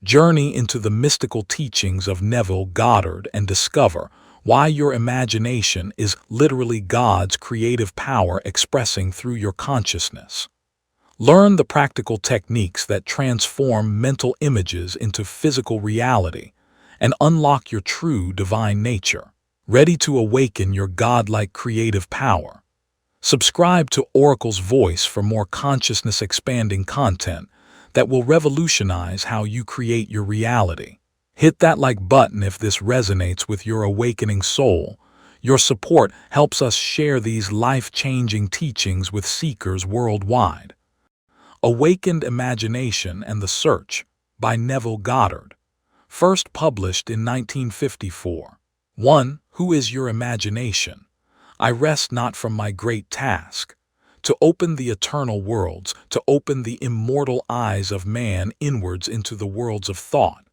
Journey into the mystical teachings of Neville Goddard and discover why your imagination is literally God's creative power expressing through your consciousness. Learn the practical techniques that transform mental images into physical reality and unlock your true divine nature. Ready to awaken your godlike creative power? Subscribe to Oracle's Voice for more consciousness-expanding content that will revolutionize how you create your reality. Hit that like button if this resonates with your awakening soul. Your support helps us share these life-changing teachings with seekers worldwide. Awakened Imagination and the Search by Neville Goddard. First published in 1954. 1. Who is your imagination? I rest not from my great task, to open the eternal worlds, to open the immortal eyes of man inwards into the worlds of thought,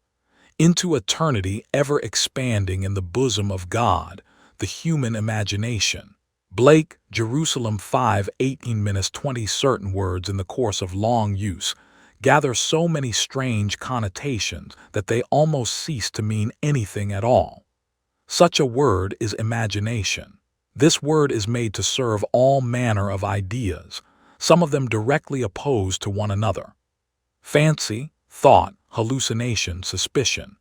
into eternity ever expanding in the bosom of God, the human imagination. Blake, Jerusalem 5:18-20. Certain words in the course of long use gather so many strange connotations that they almost cease to mean anything at all. Such a word is imagination. This word is made to serve all manner of ideas, some of them directly opposed to one another. Fancy, thought, hallucination, suspicion.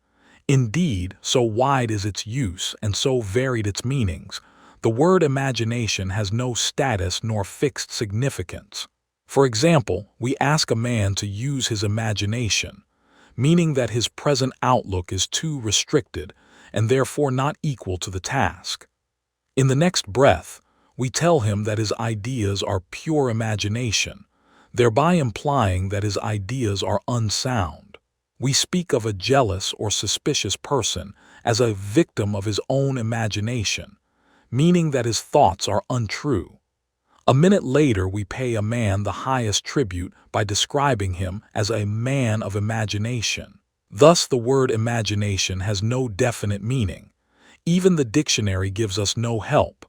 Indeed, so wide is its use and so varied its meanings, the word imagination has no status nor fixed significance. For example, we ask a man to use his imagination, meaning that his present outlook is too restricted and therefore not equal to the task. In the next breath, we tell him that his ideas are pure imagination, thereby implying that his ideas are unsound. We speak of a jealous or suspicious person as a victim of his own imagination, meaning that his thoughts are untrue. A minute later, we pay a man the highest tribute by describing him as a man of imagination. Thus, the word imagination has no definite meaning. Even the dictionary gives us no help.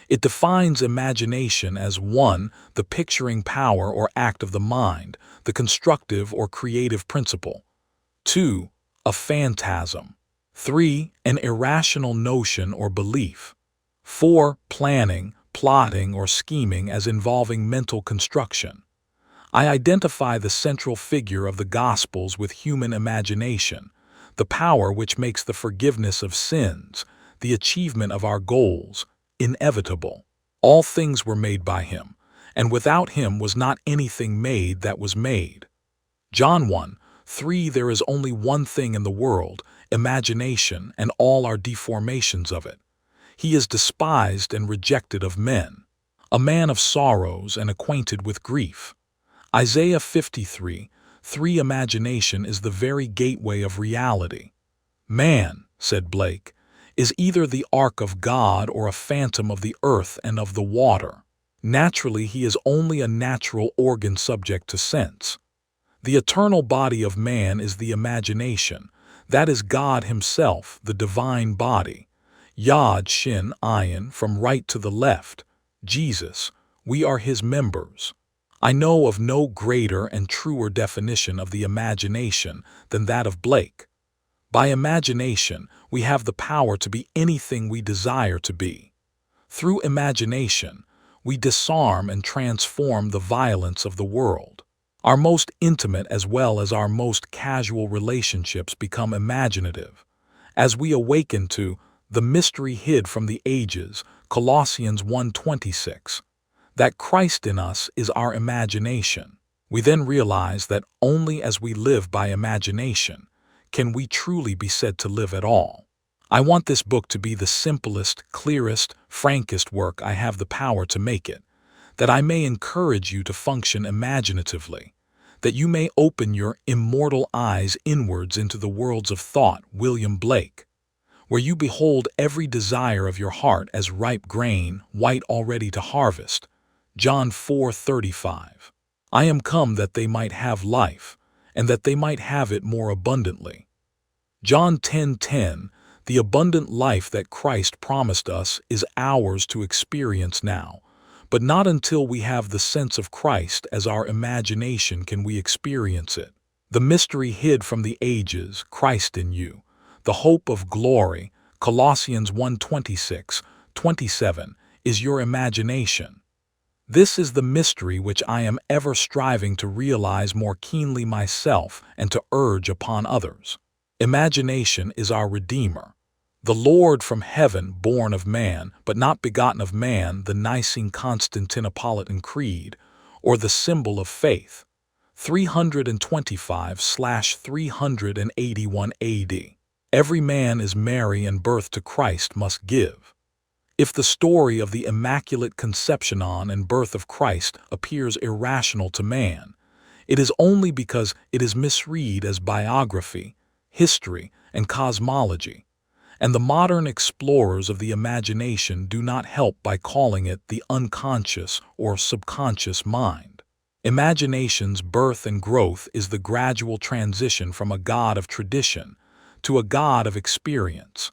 It defines imagination as 1. The picturing power or act of the mind, the constructive or creative principle. 2. A phantasm. 3. An irrational notion or belief. 4. Planning, plotting, or scheming as involving mental construction. I identify the central figure of the Gospels with human imagination, the power which makes the forgiveness of sins, the achievement of our goals, inevitable. All things were made by him, and without him was not anything made that was made. John 1:3. There is only one thing in the world, imagination, and all are deformations of it. He is despised and rejected of men, a man of sorrows and acquainted with grief. Isaiah 53:3. Imagination is the very gateway of reality. Man, said Blake, is either the ark of God or a phantom of the earth and of the water. Naturally, he is only a natural organ subject to sense. The eternal body of man is the imagination. That is God himself, the divine body. Yod Shin Ayin, from right to the left. Jesus, we are his members. I know of no greater and truer definition of the imagination than that of Blake. By imagination, we have the power to be anything we desire to be. Through imagination, we disarm and transform the violence of the world. Our most intimate as well as our most casual relationships become imaginative. As we awaken to the mystery hid from the ages, Colossians 1:26, that Christ in us is our imagination, we then realize that only as we live by imagination can we truly be said to live at all. I want this book to be the simplest, clearest, frankest work I have the power to make it, that I may encourage you to function imaginatively, that you may open your immortal eyes inwards into the worlds of thought. William Blake. Where you behold every desire of your heart as ripe grain, white already to harvest. John 4:35. I am come that they might have life, and that they might have it more abundantly. John 10:10. The abundant life that Christ promised us is ours to experience now, but not until we have the sense of Christ as our imagination can we experience it. The mystery hid from the ages, Christ in you, the hope of glory, Colossians 1:26-27, is your imagination. This is the mystery which I am ever striving to realize more keenly myself and to urge upon others. Imagination is our Redeemer. The Lord from heaven, born of man, but not begotten of man, the Nicene Constantinopolitan Creed, or the symbol of faith, 325/381 AD. Every man is Mary and birth to Christ must give. If the story of the Immaculate Conception and birth of Christ appears irrational to man, it is only because it is misread as biography, history, and cosmology, and the modern explorers of the imagination do not help by calling it the unconscious or subconscious mind. Imagination's birth and growth is the gradual transition from a God of tradition to a God of experience.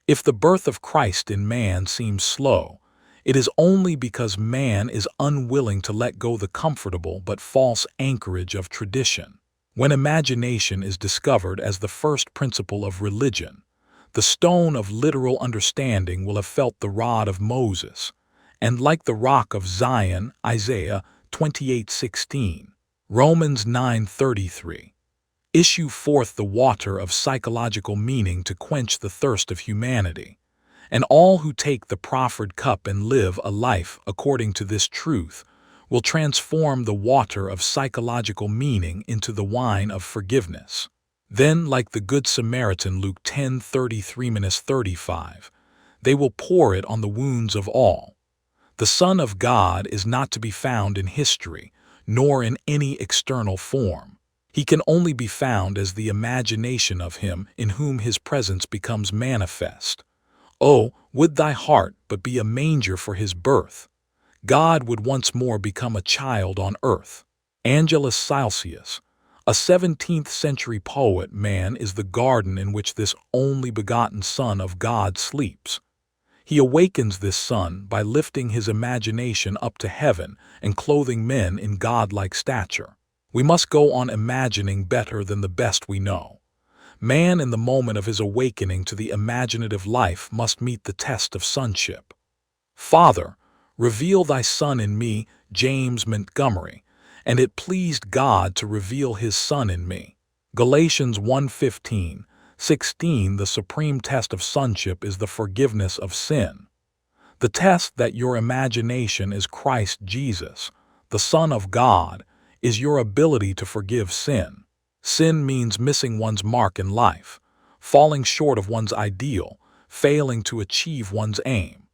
If the birth of Christ in man seems slow, it is only because man is unwilling to let go the comfortable but false anchorage of tradition. When imagination is discovered as the first principle of religion, the stone of literal understanding will have felt the rod of Moses, and like the rock of Zion, Isaiah 28:16, Romans 9:33, issue forth the water of psychological meaning to quench the thirst of humanity. And all who take the proffered cup and live a life according to this truth will transform the water of psychological meaning into the wine of forgiveness. Then, like the Good Samaritan, Luke 10:33-35, they will pour it on the wounds of all. The Son of God is not to be found in history, nor in any external form. He can only be found as the imagination of him in whom his presence becomes manifest. Oh, would thy heart but be a manger for his birth! God would once more become a child on earth. Angelus Silesius, a 17th-century poet, man is the garden in which this only begotten Son of God sleeps. He awakens this Son by lifting his imagination up to heaven and clothing men in godlike stature. We must go on imagining better than the best we know. Man in the moment of his awakening to the imaginative life must meet the test of sonship. Father, reveal thy Son in me, James Montgomery, and it pleased God to reveal his Son in me. Galatians 1:15-16. The supreme test of sonship is the forgiveness of sin. The test that your imagination is Christ Jesus, the Son of God, is your ability to forgive sin. Sin means missing one's mark in life, falling short of one's ideal, failing to achieve one's aim.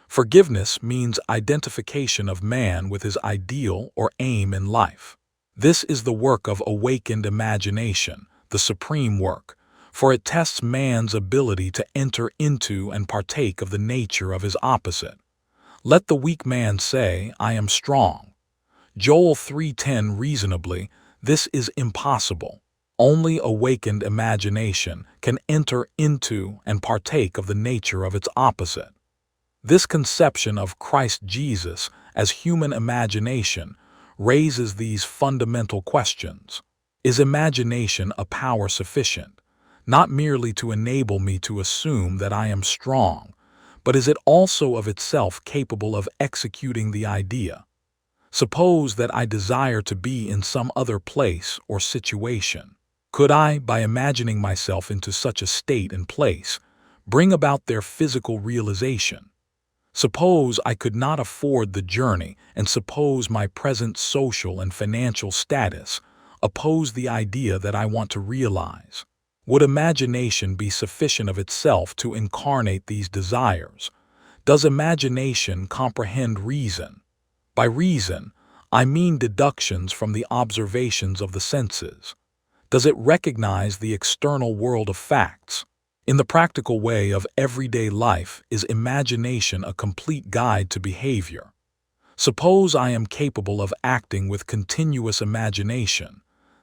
Forgiveness means identification of man with his ideal or aim in life. This is the work of awakened imagination, the supreme work, for it tests man's ability to enter into and partake of the nature of his opposite. Let the weak man say, I am strong. Joel 3:10. Reasonably, this is impossible. Only awakened imagination can enter into and partake of the nature of its opposite. This conception of Christ Jesus as human imagination raises these fundamental questions. Is imagination a power sufficient, not merely to enable me to assume that I am strong, but is it also of itself capable of executing the idea? Suppose that I desire to be in some other place or situation. Could I, by imagining myself into such a state and place, bring about their physical realization? Suppose I could not afford the journey, and suppose my present social and financial status oppose the idea that I want to realize. Would imagination be sufficient of itself to incarnate these desires? Does imagination comprehend reason? By reason, I mean deductions from the observations of the senses. Does it recognize the external world of facts? In the practical way of everyday life, is imagination a complete guide to behavior? Suppose I am capable of acting with continuous imagination.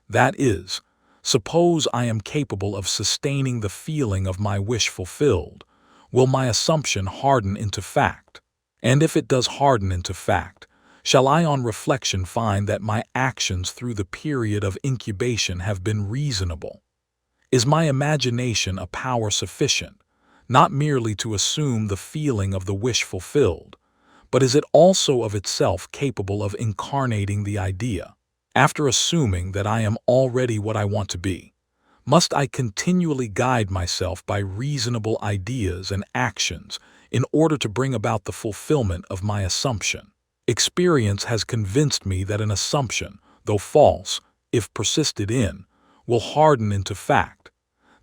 That is, suppose I am capable of sustaining the feeling of my wish fulfilled. Will my assumption harden into fact? And if it does harden into fact, Shall I on reflection find that my actions through the period of incubation have been reasonable? Is my imagination a power sufficient, not merely to assume the feeling of the wish fulfilled, but is it also of itself capable of incarnating the idea? After assuming that I am already what I want to be, must I continually guide myself by reasonable ideas and actions in order to bring about the fulfillment of my assumption? Experience has convinced me that an assumption, though false, if persisted in, will harden into fact,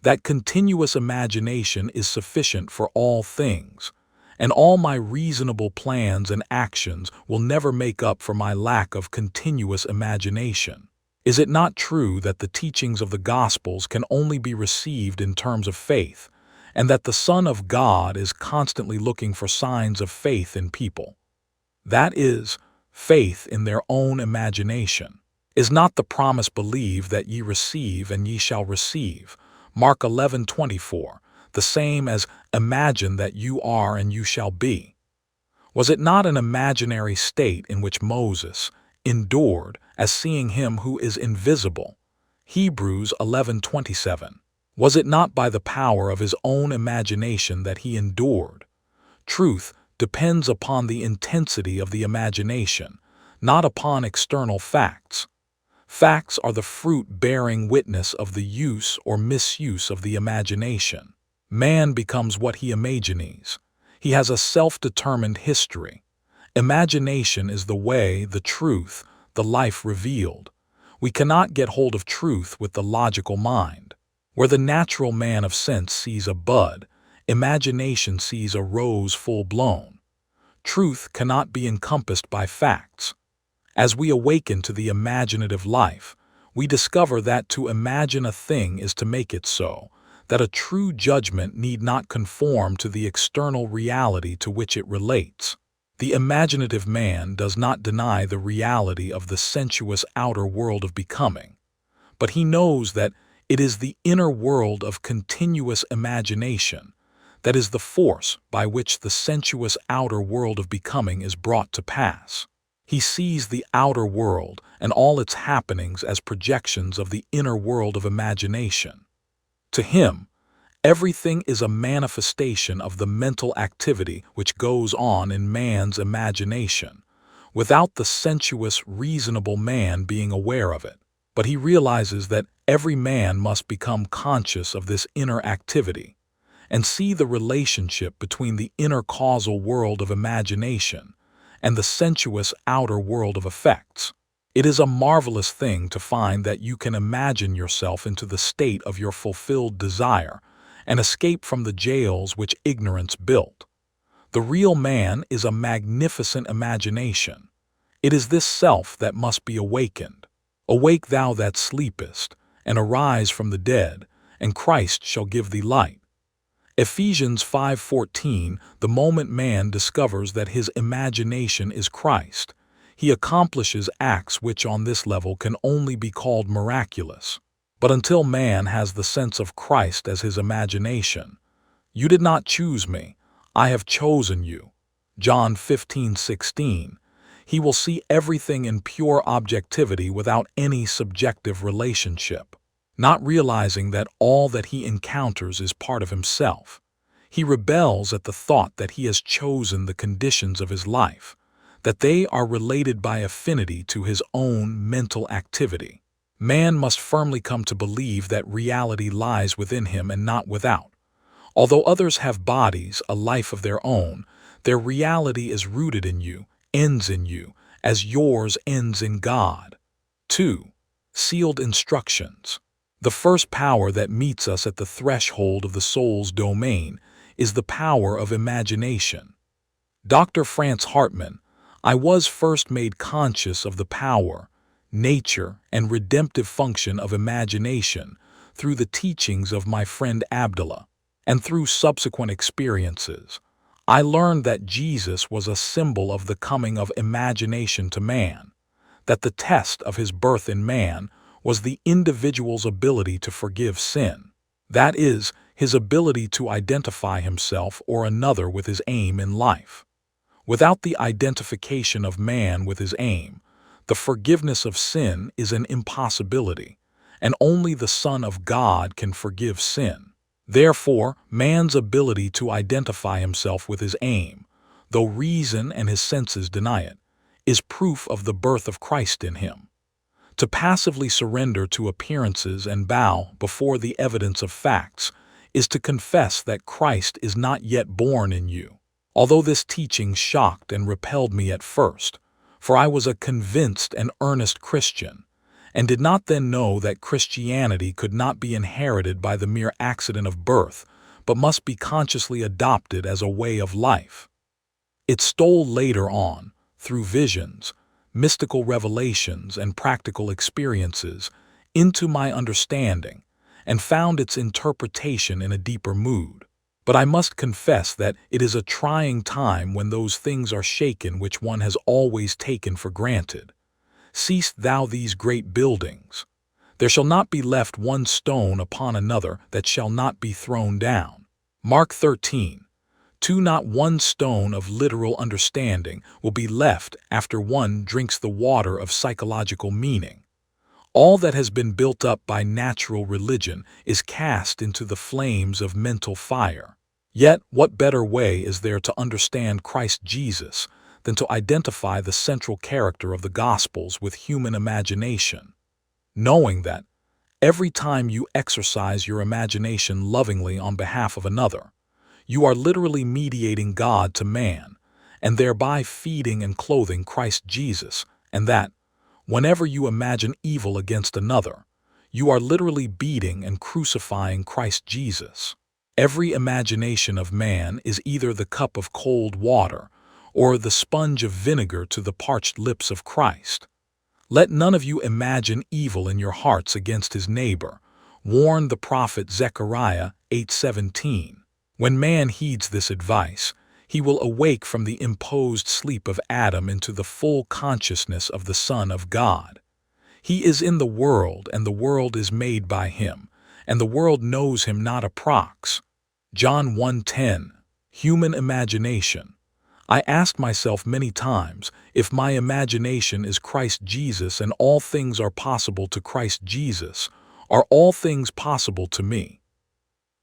that continuous imagination is sufficient for all things, and all my reasonable plans and actions will never make up for my lack of continuous imagination. Is it not true that the teachings of the Gospels can only be received in terms of faith, and that the Son of God is constantly looking for signs of faith in people? That is, faith in their own imagination. Is not the promise believe that ye receive and ye shall receive, Mark 11:24, the same as imagine that you are and you shall be? Was it not an imaginary state in which Moses endured as seeing him who is invisible? Hebrews 11:27. Was it not by the power of his own imagination that he endured? Truth depends upon the intensity of the imagination, not upon external facts. Facts are the fruit bearing witness of the use or misuse of the imagination. Man becomes what he imagines. He has a self-determined history. Imagination is the way, the truth, the life revealed. We cannot get hold of truth with the logical mind. Where the natural man of sense sees a bud, imagination sees a rose full-blown. Truth cannot be encompassed by facts. As we awaken to the imaginative life, we discover that to imagine a thing is to make it so, that a true judgment need not conform to the external reality to which it relates. The imaginative man does not deny the reality of the sensuous outer world of becoming, but he knows that it is the inner world of continuous imagination that is the force by which the sensuous outer world of becoming is brought to pass. He sees the outer world and all its happenings as projections of the inner world of imagination. To him, everything is a manifestation of the mental activity which goes on in man's imagination, without the sensuous, reasonable man being aware of it. But he realizes that every man must become conscious of this inner activity and see the relationship between the inner causal world of imagination and the sensuous outer world of effects. It is a marvelous thing to find that you can imagine yourself into the state of your fulfilled desire and escape from the jails which ignorance built. The real man is a magnificent imagination. It is this self that must be awakened. Awake thou that sleepest, and arise from the dead, and Christ shall give thee light. Ephesians 5:14, the moment man discovers that his imagination is Christ, he accomplishes acts which on this level can only be called miraculous. But until man has the sense of Christ as his imagination, you did not choose me, I have chosen you, John 15:16, he will see everything in pure objectivity without any subjective relationship. Not realizing that all that he encounters is part of himself, he rebels at the thought that he has chosen the conditions of his life, that they are related by affinity to his own mental activity. Man must firmly come to believe that reality lies within him and not without. Although others have bodies, a life of their own, their reality is rooted in you, ends in you, as yours ends in God. 2. Sealed instructions. The first power that meets us at the threshold of the soul's domain is the power of imagination. Dr. Franz Hartmann, I was first made conscious of the power, nature, and redemptive function of imagination through the teachings of my friend Abdullah, and through subsequent experiences. I learned that Jesus was a symbol of the coming of imagination to man, that the test of his birth in man was the individual's ability to forgive sin. That is, his ability to identify himself or another with his aim in life. Without the identification of man with his aim, the forgiveness of sin is an impossibility, and only the Son of God can forgive sin. Therefore, man's ability to identify himself with his aim, though reason and his senses deny it, is proof of the birth of Christ in him. To passively surrender to appearances and bow before the evidence of facts is to confess that Christ is not yet born in you. Although this teaching shocked and repelled me at first, for I was a convinced and earnest Christian, and did not then know that Christianity could not be inherited by the mere accident of birth, but must be consciously adopted as a way of life. It stole later on, through visions, mystical revelations, and practical experiences, into my understanding, and found its interpretation in a deeper mood. But I must confess that it is a trying time when those things are shaken which one has always taken for granted. Seest thou these great buildings? There shall not be left one stone upon another that shall not be thrown down. Mark 13. 2. Not one stone of literal understanding will be left after one drinks the water of psychological meaning. All that has been built up by natural religion is cast into the flames of mental fire. Yet, what better way is there to understand Christ Jesus than to identify the central character of the Gospels with human imagination, knowing that every time you exercise your imagination lovingly on behalf of another, you are literally mediating God to man, and thereby feeding and clothing Christ Jesus, and that, whenever you imagine evil against another, you are literally beating and crucifying Christ Jesus. Every imagination of man is either the cup of cold water or the sponge of vinegar to the parched lips of Christ. Let none of you imagine evil in your hearts against his neighbor, warned the prophet Zechariah 8:17. When man heeds this advice, he will awake from the imposed sleep of Adam into the full consciousness of the Son of God. He is in the world, and the world is made by him, and the world knows him not approx. John 1:10. Human imagination. I ask myself many times, if my imagination is Christ Jesus and all things are possible to Christ Jesus, are all things possible to me?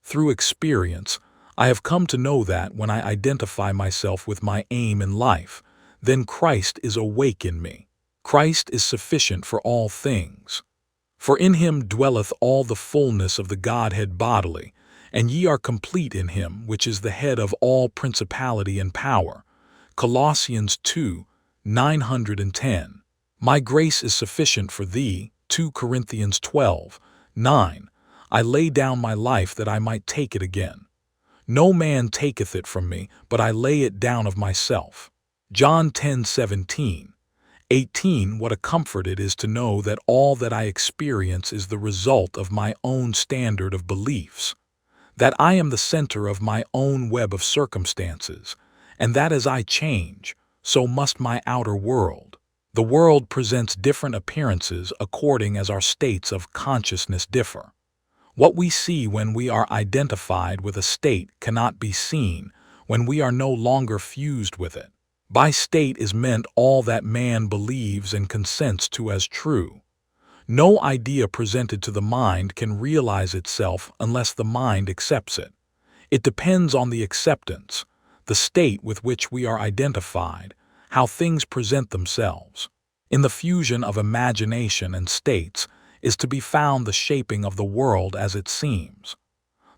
Through experience, I have come to know that when I identify myself with my aim in life, then Christ is awake in me. Christ is sufficient for all things. For in him dwelleth all the fullness of the Godhead bodily, and ye are complete in him, which is the head of all principality and power. Colossians 2:910. My grace is sufficient for thee. 2 Corinthians 12:9. I lay down my life that I might take it again. No man taketh it from me, but I lay it down of myself. John 10:17-18. What a comfort it is to know that all that I experience is the result of my own standard of beliefs, that I am the center of my own web of circumstances, and that as I change, so must my outer world. The world presents different appearances according as our states of consciousness differ. What we see when we are identified with a state cannot be seen when we are no longer fused with it. By state is meant all that man believes and consents to as true. No idea presented to the mind can realize itself unless the mind accepts it. It depends on the acceptance, the state with which we are identified, how things present themselves. In the fusion of imagination and states is to be found the shaping of the world as it seems.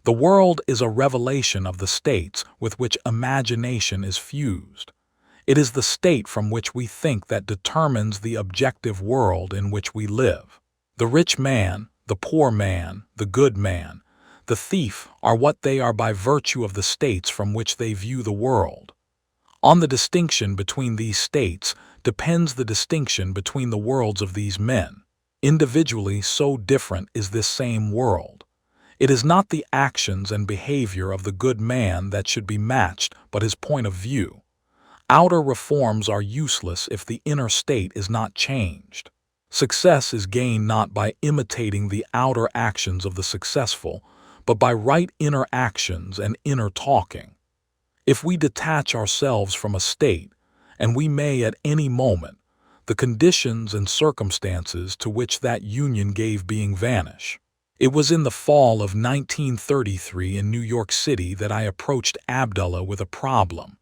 The world is a revelation of the states with which imagination is fused. It is the state from which we think that determines the objective world in which we live. The rich man, the poor man, the good man, the thief are what they are by virtue of the states from which they view the world. On the distinction between these states depends the distinction between the worlds of these men. Individually, so different is this same world. It is not the actions and behavior of the good man that should be matched, but his point of view. Outer reforms are useless if the inner state is not changed. Success is gained not by imitating the outer actions of the successful, but by right inner actions and inner talking. If we detach ourselves from a state, and we may at any moment, the conditions and circumstances to which that union gave being vanish. It was in the fall of 1933 in New York City that I approached Abdullah with a problem.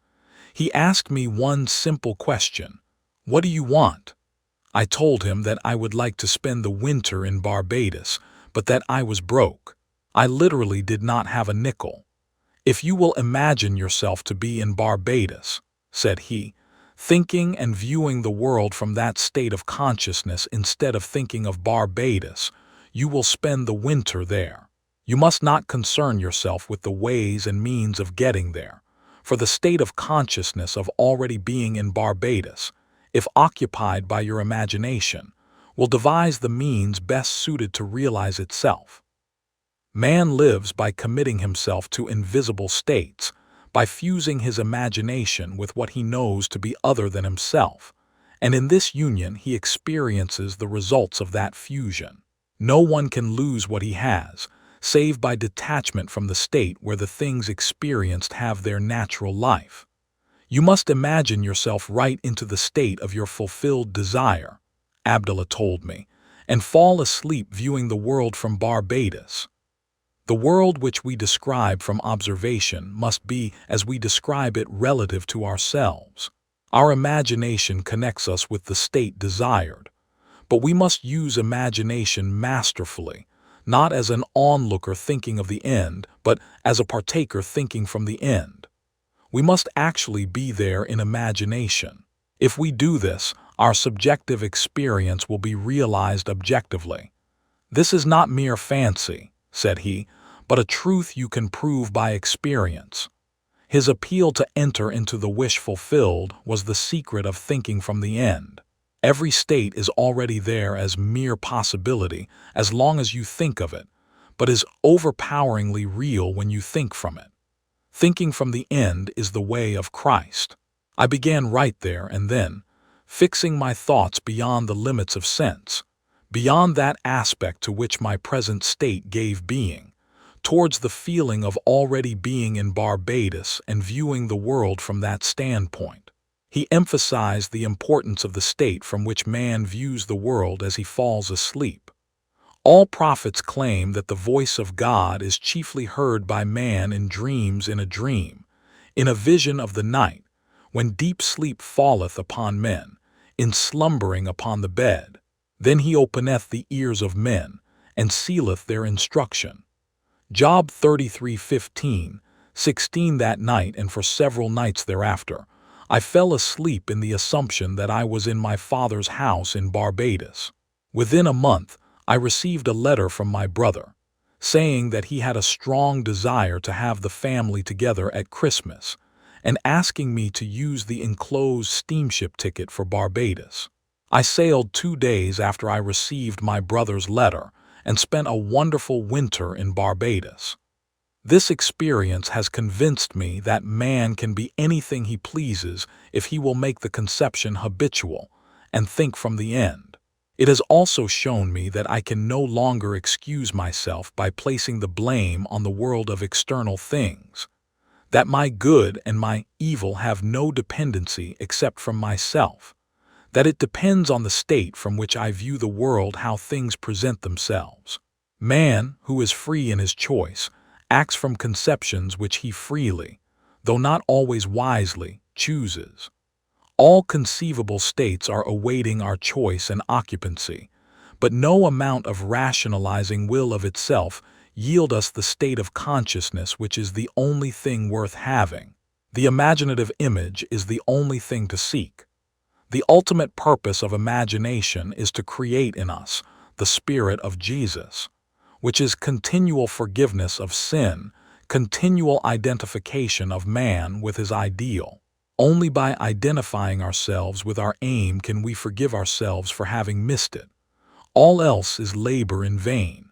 He asked me one simple question: "What do you want?" I told him that I would like to spend the winter in Barbados, but that I was broke. I literally did not have a nickel. "If you will imagine yourself to be in Barbados," said he, "thinking and viewing the world from that state of consciousness instead of thinking of Barbados, you will spend the winter there. You must not concern yourself with the ways and means of getting there, for the state of consciousness of already being in Barbados, if occupied by your imagination, will devise the means best suited to realize itself. Man lives by committing himself to invisible states, by fusing his imagination with what he knows to be other than himself, and in this union he experiences the results of that fusion. No one can lose what he has, save by detachment from the state where the things experienced have their natural life. You must imagine yourself right into the state of your fulfilled desire," Abdullah told me, "and fall asleep viewing the world from Barbados. The world which we describe from observation must be as we describe it relative to ourselves. Our imagination connects us with the state desired, but we must use imagination masterfully, not as an onlooker thinking of the end, but as a partaker thinking from the end. We must actually be there in imagination. If we do this, our subjective experience will be realized objectively. This is not mere fancy," said he, "but a truth you can prove by experience." His appeal to enter into the wish fulfilled was the secret of thinking from the end. Every state is already there as mere possibility as long as you think of it, but is overpoweringly real when you think from it. Thinking from the end is the way of Christ. I began right there and then, fixing my thoughts beyond the limits of sense, beyond that aspect to which my present state gave being, towards the feeling of already being in Barbados and viewing the world from that standpoint. He emphasized the importance of the state from which man views the world as he falls asleep. All prophets claim that the voice of God is chiefly heard by man in dreams in a dream, in a vision of the night, when deep sleep falleth upon men, in slumbering upon the bed. Then he openeth the ears of men, and sealeth their instruction. Job 33:15-16. That night and for several nights thereafter, I fell asleep in the assumption that I was in my father's house in Barbados. Within a month, I received a letter from my brother, saying that he had a strong desire to have the family together at Christmas, and asking me to use the enclosed steamship ticket for Barbados. I sailed 2 days after I received my brother's letter and spent a wonderful winter in Barbados. This experience has convinced me that man can be anything he pleases if he will make the conception habitual and think from the end. It has also shown me that I can no longer excuse myself by placing the blame on the world of external things, that my good and my evil have no dependency except from myself, that it depends on the state from which I view the world how things present themselves. Man, who is free in his choice, acts from conceptions which he freely, though not always wisely, chooses. All conceivable states are awaiting our choice and occupancy, but no amount of rationalizing will of itself yield us the state of consciousness which is the only thing worth having. The imaginative image is the only thing to seek. The ultimate purpose of imagination is to create in us the Spirit of Jesus, which is continual forgiveness of sin, continual identification of man with his ideal. Only by identifying ourselves with our aim can we forgive ourselves for having missed it. All else is labor in vain.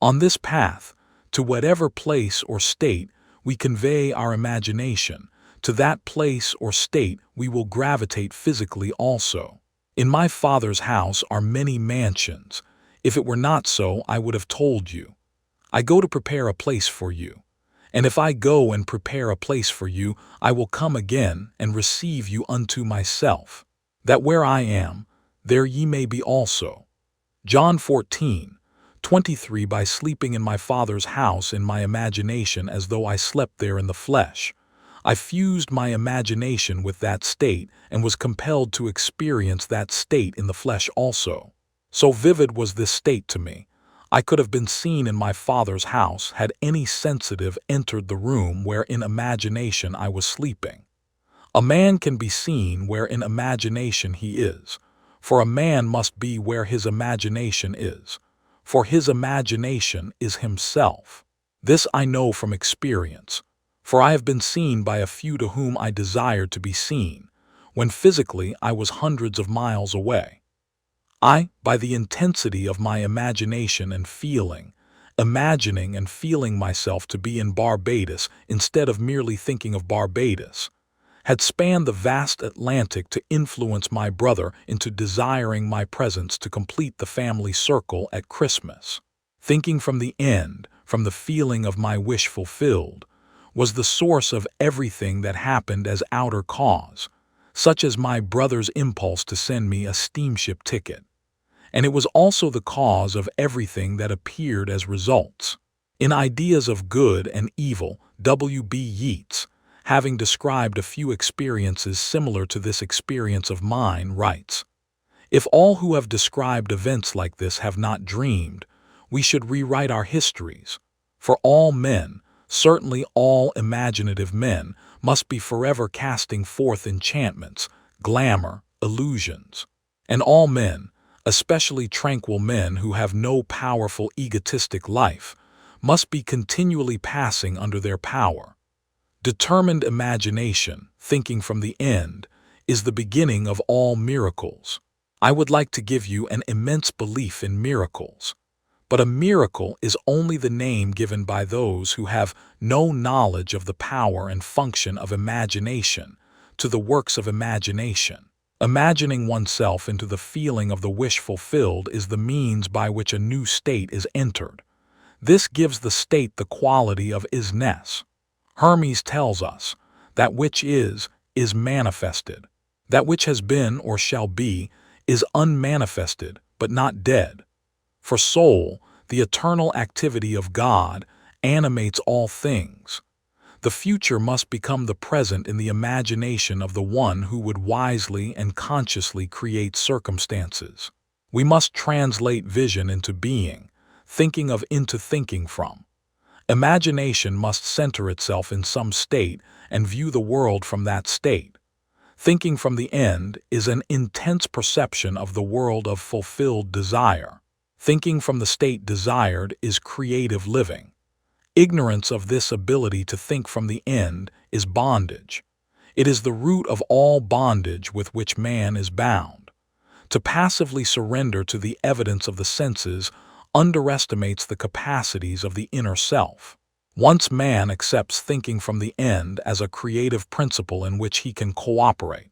On this path, to whatever place or state we convey our imagination, to that place or state we will gravitate physically also. In my Father's house are many mansions. If it were not so, I would have told you. I go to prepare a place for you. And if I go and prepare a place for you, I will come again and receive you unto myself, that where I am, there ye may be also. John 14:23. By sleeping in my Father's house in my imagination as though I slept there in the flesh, I fused my imagination with that state and was compelled to experience that state in the flesh also. So vivid was this state to me, I could have been seen in my Father's house had any sensitive entered the room where in imagination I was sleeping. A man can be seen where in imagination he is, for a man must be where his imagination is, for his imagination is himself. This I know from experience, for I have been seen by a few to whom I desired to be seen, when physically I was hundreds of miles away. By the intensity of my imagination and feeling, imagining and feeling myself to be in Barbados instead of merely thinking of Barbados, had spanned the vast Atlantic to influence my brother into desiring my presence to complete the family circle at Christmas. Thinking from the end, from the feeling of my wish fulfilled, was the source of everything that happened as outer cause, such as my brother's impulse to send me a steamship ticket. And it was also the cause of everything that appeared as results. In Ideas of Good and Evil, W.B. Yeats, having described a few experiences similar to this experience of mine, writes, "If all who have described events like this have not dreamed, we should rewrite our histories, for all men, certainly all imaginative men, must be forever casting forth enchantments, glamour, illusions. And all men, especially tranquil men who have no powerful egotistic life, must be continually passing under their power. Determined imagination, thinking from the end, is the beginning of all miracles. I would like to give you an immense belief in miracles, but a miracle is only the name given by those who have no knowledge of the power and function of imagination to the works of imagination. Imagining oneself into the feeling of the wish fulfilled is the means by which a new state is entered. This gives the state the quality of isness. Hermes tells us, that which is manifested. That which has been or shall be is unmanifested, but not dead. For soul, the eternal activity of God, animates all things. The future must become the present in the imagination of the one who would wisely and consciously create circumstances. We must translate vision into being, thinking of into thinking from. Imagination must center itself in some state and view the world from that state. Thinking from the end is an intense perception of the world of fulfilled desire. Thinking from the state desired is creative living. Ignorance of this ability to think from the end is bondage. It is the root of all bondage with which man is bound. To passively surrender to the evidence of the senses underestimates the capacities of the inner self. Once man accepts thinking from the end as a creative principle in which he can cooperate,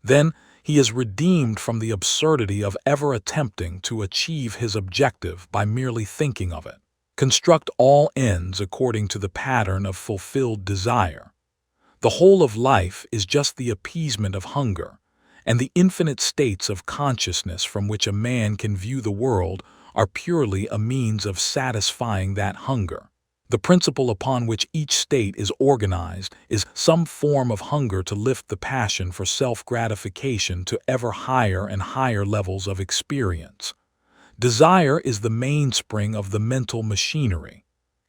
then he is redeemed from the absurdity of ever attempting to achieve his objective by merely thinking of it. Construct all ends according to the pattern of fulfilled desire. The whole of life is just the appeasement of hunger, and the infinite states of consciousness from which a man can view the world are purely a means of satisfying that hunger. The principle upon which each state is organized is some form of hunger to lift the passion for self-gratification to ever higher and higher levels of experience. Desire is the mainspring of the mental machinery.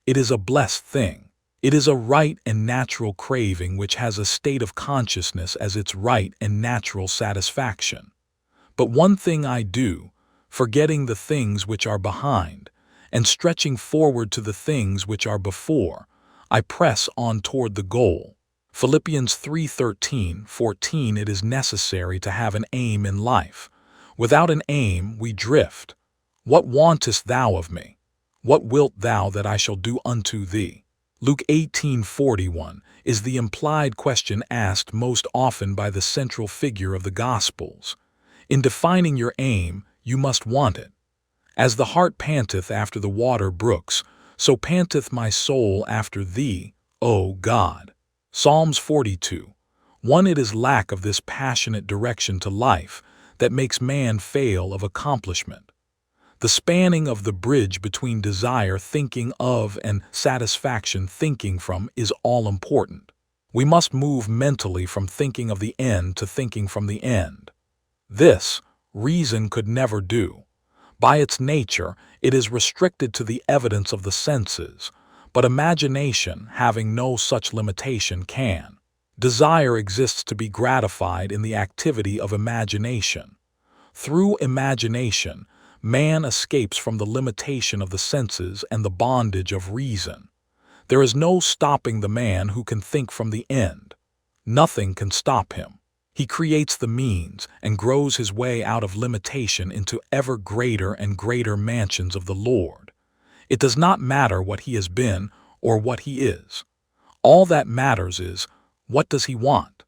It is a blessed thing. It is a right and natural craving which has a state of consciousness as its right and natural satisfaction. But one thing I do, forgetting the things which are behind, and stretching forward to the things which are before, I press on toward the goal. Philippians 3:13-14. It is necessary to have an aim in life. Without an aim we drift. What wantest thou of me? What wilt thou that I shall do unto thee? Luke 18:41 is the implied question asked most often by the central figure of the Gospels. In defining your aim, you must want it. As the hart panteth after the water brooks, so panteth my soul after thee, O God. Psalms 42. 1. It is lack of this passionate direction to life that makes man fail of accomplishment. The spanning of the bridge between desire thinking of and satisfaction thinking from is all important. We must move mentally from thinking of the end to thinking from the end. This, reason could never do. By its nature, it is restricted to the evidence of the senses, but imagination, having no such limitation, can. Desire exists to be gratified in the activity of imagination. Through imagination, man escapes from the limitation of the senses and the bondage of reason. There is no stopping the man who can think from the end. Nothing can stop him. He creates the means and grows his way out of limitation into ever greater and greater mansions of the Lord. It does not matter what he has been or what he is. All that matters is, what does he want?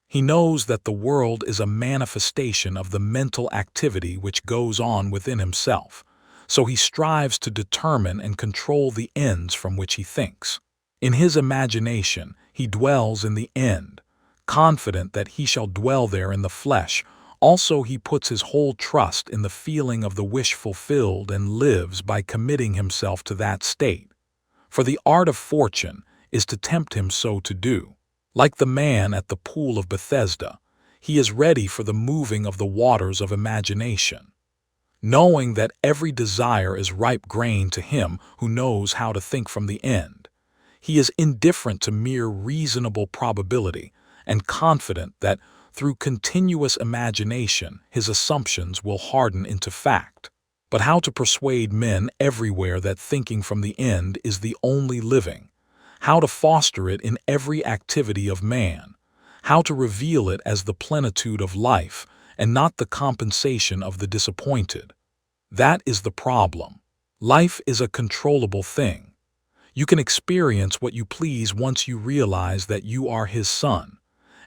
He knows that the world is a manifestation of the mental activity which goes on within himself, so he strives to determine and control the ends from which he thinks. In his imagination, he dwells in the end, confident that he shall dwell there in the flesh. Also he puts his whole trust in the feeling of the wish fulfilled and lives by committing himself to that state. For the art of fortune is to tempt him so to do. Like the man at the pool of Bethesda, he is ready for the moving of the waters of imagination. Knowing that every desire is ripe grain to him who knows how to think from the end, he is indifferent to mere reasonable probability and confident that through continuous imagination his assumptions will harden into fact. But how to persuade men everywhere that thinking from the end is the only living, how to foster it in every activity of man, how to reveal it as the plenitude of life and not the compensation of the disappointed. That is the problem. Life is a controllable thing. You can experience what you please once you realize that you are his son,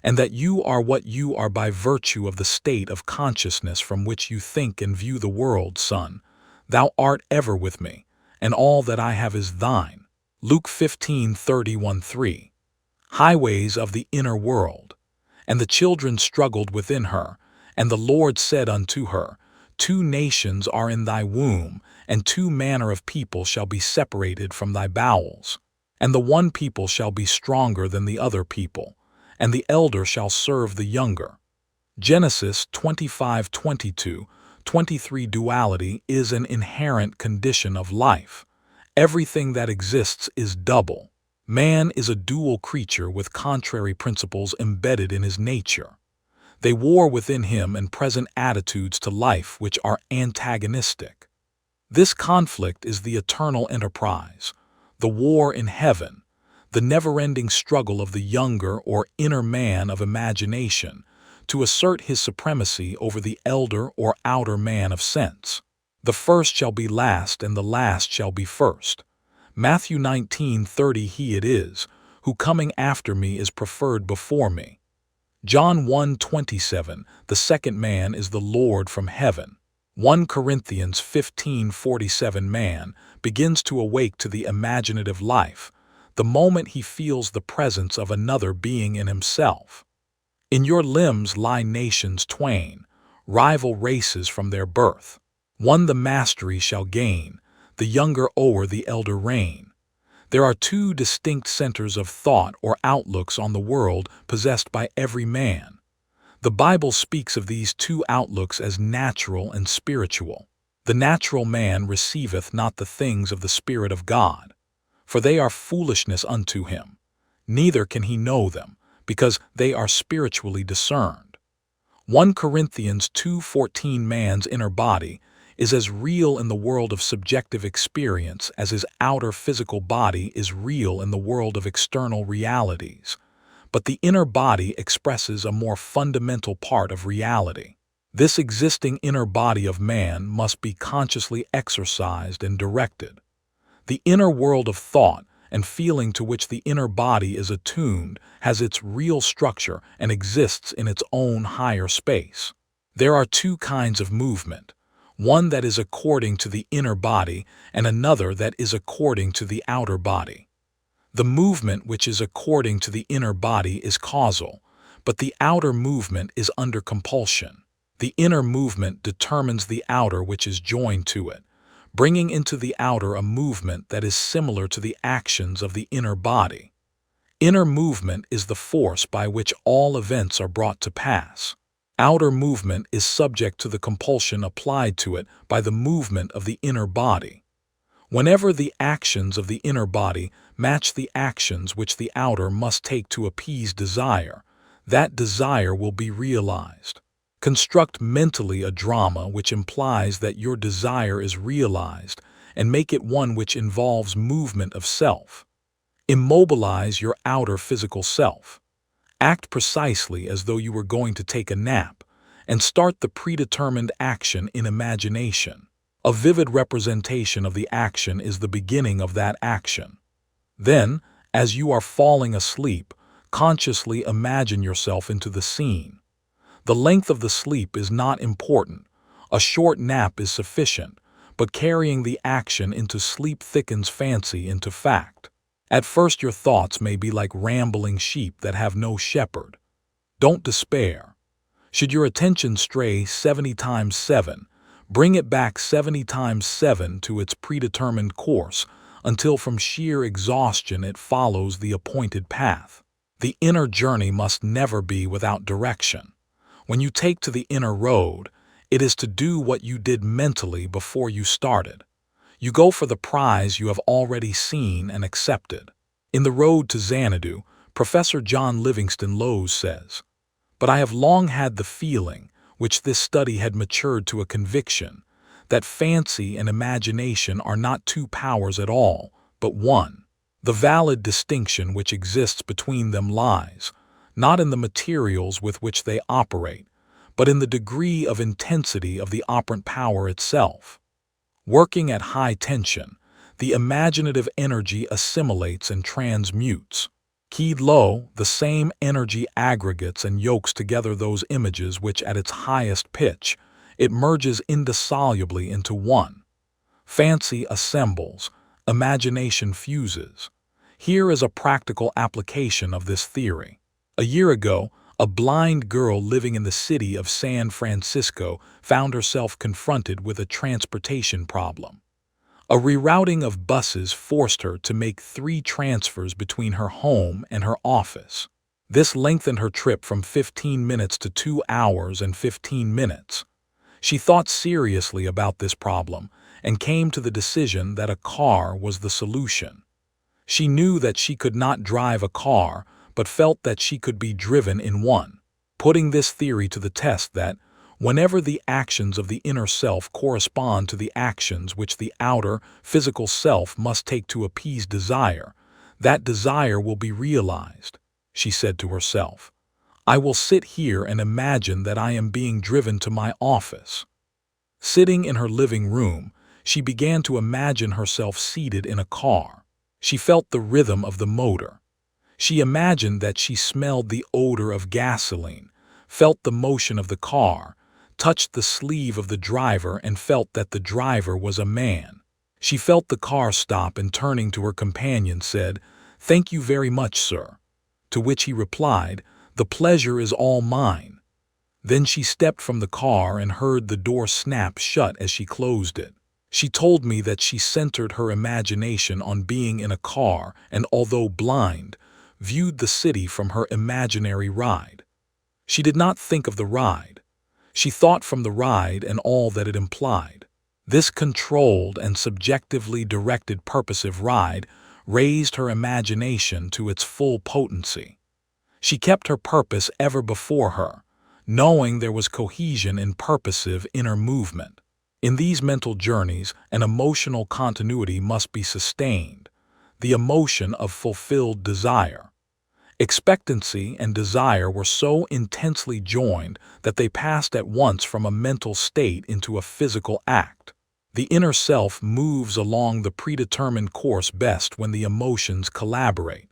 and that you are what you are by virtue of the state of consciousness from which you think and view the world. Son, thou art ever with me, and all that I have is thine. Luke 15:31-3. Highways of the inner world. And the children struggled within her, and the Lord said unto her, 2 nations are in thy womb, and 2 manner of people shall be separated from thy bowels. And the one people shall be stronger than the other people, and the elder shall serve the younger. Genesis 25:22-23. Duality is an inherent condition of life. Everything that exists is double. Man is a dual creature with contrary principles embedded in his nature. They war within him and present attitudes to life which are antagonistic. This conflict is the eternal enterprise, the war in heaven, the never-ending struggle of the younger or inner man of imagination to assert his supremacy over the elder or outer man of sense. The first shall be last and the last shall be first. Matthew 19:30. He it is, who coming after me is preferred before me. John 1:27. The second man is the Lord from heaven. 1 Corinthians 15:47. Man begins to awake to the imaginative life the moment he feels the presence of another being in himself. In your limbs lie nations twain, rival races from their birth. One the mastery shall gain, the younger o'er the elder reign. There are 2 distinct centers of thought or outlooks on the world possessed by every man. The Bible speaks of these 2 outlooks as natural and spiritual. The natural man receiveth not the things of the Spirit of God, for they are foolishness unto him, neither can he know them, because they are spiritually discerned. 1 Corinthians 2:14. Man's inner body is as real in the world of subjective experience as his outer physical body is real in the world of external realities. But the inner body expresses a more fundamental part of reality. This existing inner body of man must be consciously exercised and directed. The inner world of thought and feeling to which the inner body is attuned has its real structure and exists in its own higher space. There are 2 kinds of movement, one that is according to the inner body and another that is according to the outer body. The movement which is according to the inner body is causal, but the outer movement is under compulsion. The inner movement determines the outer which is joined to it, bringing into the outer a movement that is similar to the actions of the inner body. Inner movement is the force by which all events are brought to pass. Outer movement is subject to the compulsion applied to it by the movement of the inner body. Whenever the actions of the inner body match the actions which the outer must take to appease desire, that desire will be realized. Construct mentally a drama which implies that your desire is realized and make it one which involves movement of self. Immobilize your outer physical self. Act precisely as though you were going to take a nap and start the predetermined action in imagination. A vivid representation of the action is the beginning of that action. Then, as you are falling asleep, consciously imagine yourself into the scene. The length of the sleep is not important. A short nap is sufficient, but carrying the action into sleep thickens fancy into fact. At first your thoughts may be like rambling sheep that have no shepherd. Don't despair. Should your attention stray 70 times 7, bring it back 70 times 7 to its predetermined course until from sheer exhaustion it follows the appointed path. The inner journey must never be without direction. When you take to the inner road, it is to do what you did mentally before you started. You go for the prize you have already seen and accepted. In The Road to Xanadu, Professor John Livingston Lowes says, "But I have long had the feeling, which this study had matured to a conviction, that fancy and imagination are not two powers at all, but one. The valid distinction which exists between them lies, not in the materials with which they operate, but in the degree of intensity of the operant power itself. Working at high tension, the imaginative energy assimilates and transmutes. Keyed low, the same energy aggregates and yokes together those images which at its highest pitch, it merges indissolubly into one. Fancy assembles, imagination fuses. Here is a practical application of this theory. A year ago, a blind girl living in the city of San Francisco found herself confronted with a transportation problem. A rerouting of buses forced her to make 3 transfers between her home and her office. This lengthened her trip from 15 minutes to 2 hours and 15 minutes. She thought seriously about this problem and came to the decision that a car was the solution. She knew that she could not drive a car, but felt that she could be driven in one, putting this theory to the test that, whenever the actions of the inner self correspond to the actions which the outer, physical self must take to appease desire, that desire will be realized. She said to herself, "I will sit here and imagine that I am being driven to my office." Sitting in her living room, she began to imagine herself seated in a car. She felt the rhythm of the motor. She imagined that she smelled the odor of gasoline, felt the motion of the car, touched the sleeve of the driver and felt that the driver was a man. She felt the car stop and turning to her companion said, "Thank you very much, sir." To which he replied, "The pleasure is all mine." Then she stepped from the car and heard the door snap shut as she closed it. She told me that she centered her imagination on being in a car and, although blind, viewed the city from her imaginary ride. She did not think of the ride. She thought from the ride and all that it implied. This controlled and subjectively directed purposive ride raised her imagination to its full potency. She kept her purpose ever before her, knowing there was cohesion in purposive inner movement. In these mental journeys, an emotional continuity must be sustained, the emotion of fulfilled desire. Expectancy and desire were so intensely joined that they passed at once from a mental state into a physical act. The inner self moves along the predetermined course best when the emotions collaborate.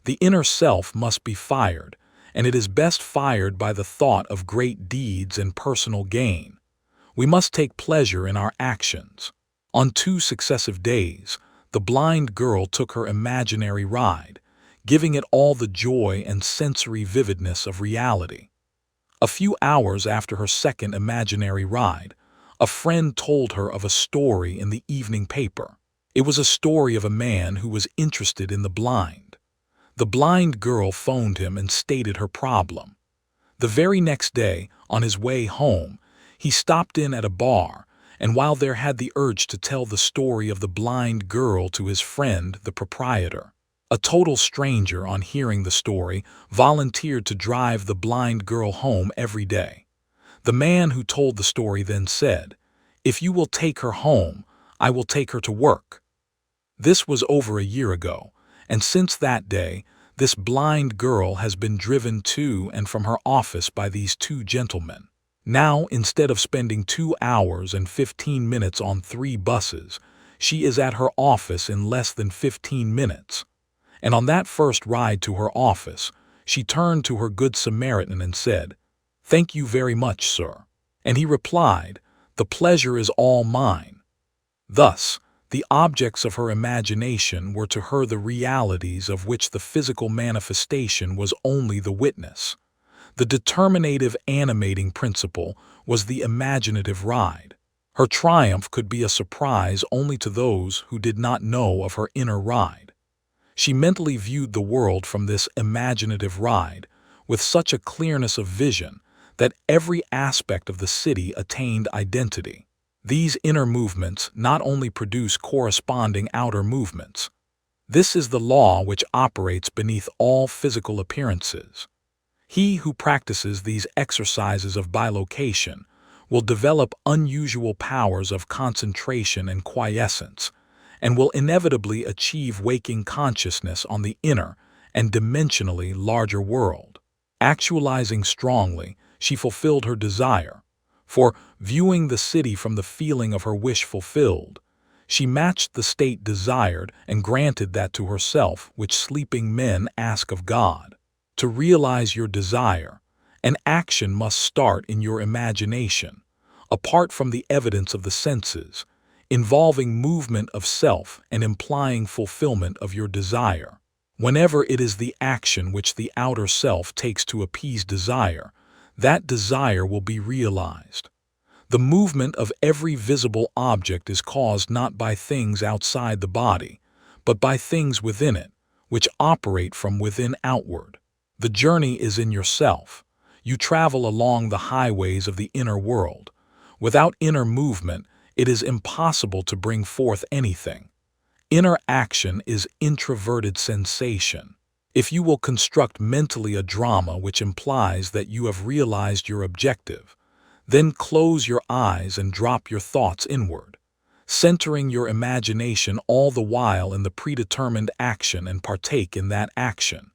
The inner self must be fired, and it is best fired by the thought of great deeds and personal gain. We must take pleasure in our actions. On 2 successive days, the blind girl took her imaginary ride, giving it all the joy and sensory vividness of reality. A few hours after her second imaginary ride, a friend told her of a story in the evening paper. It was a story of a man who was interested in the blind. The blind girl phoned him and stated her problem. The very next day, on his way home, he stopped in at a bar, and while there had the urge to tell the story of the blind girl to his friend, the proprietor. A total stranger, on hearing the story, volunteered to drive the blind girl home every day. The man who told the story then said, "If you will take her home, I will take her to work." This was over a year ago, and since that day, this blind girl has been driven to and from her office by these two gentlemen. Now, instead of spending 2 hours and 15 minutes on 3 buses, she is at her office in less than 15 minutes. And on that first ride to her office, she turned to her Good Samaritan and said, "Thank you very much, sir." And he replied, "The pleasure is all mine." Thus, the objects of her imagination were to her the realities of which the physical manifestation was only the witness. The determinative animating principle was the imaginative ride. Her triumph could be a surprise only to those who did not know of her inner ride. She mentally viewed the world from this imaginative ride with such a clearness of vision that every aspect of the city attained identity. These inner movements not only produce corresponding outer movements. This is the law which operates beneath all physical appearances. He who practices these exercises of bilocation will develop unusual powers of concentration and quiescence, and will inevitably achieve waking consciousness on the inner and dimensionally larger world. Actualizing strongly, she fulfilled her desire, for, viewing the city from the feeling of her wish fulfilled, she matched the state desired and granted that to herself which sleeping men ask of God. To realize your desire, an action must start in your imagination, apart from the evidence of the senses, involving movement of self and implying fulfillment of your desire. Whenever it is the action which the outer self takes to appease desire, that desire will be realized. The movement of every visible object is caused not by things outside the body, but by things within it, which operate from within outward. The journey is in yourself. You travel along the highways of the inner world. Without inner movement, it is impossible to bring forth anything. Inner action is introverted sensation. If you will construct mentally a drama which implies that you have realized your objective, then close your eyes and drop your thoughts inward, centering your imagination all the while in the predetermined action and partake in that action.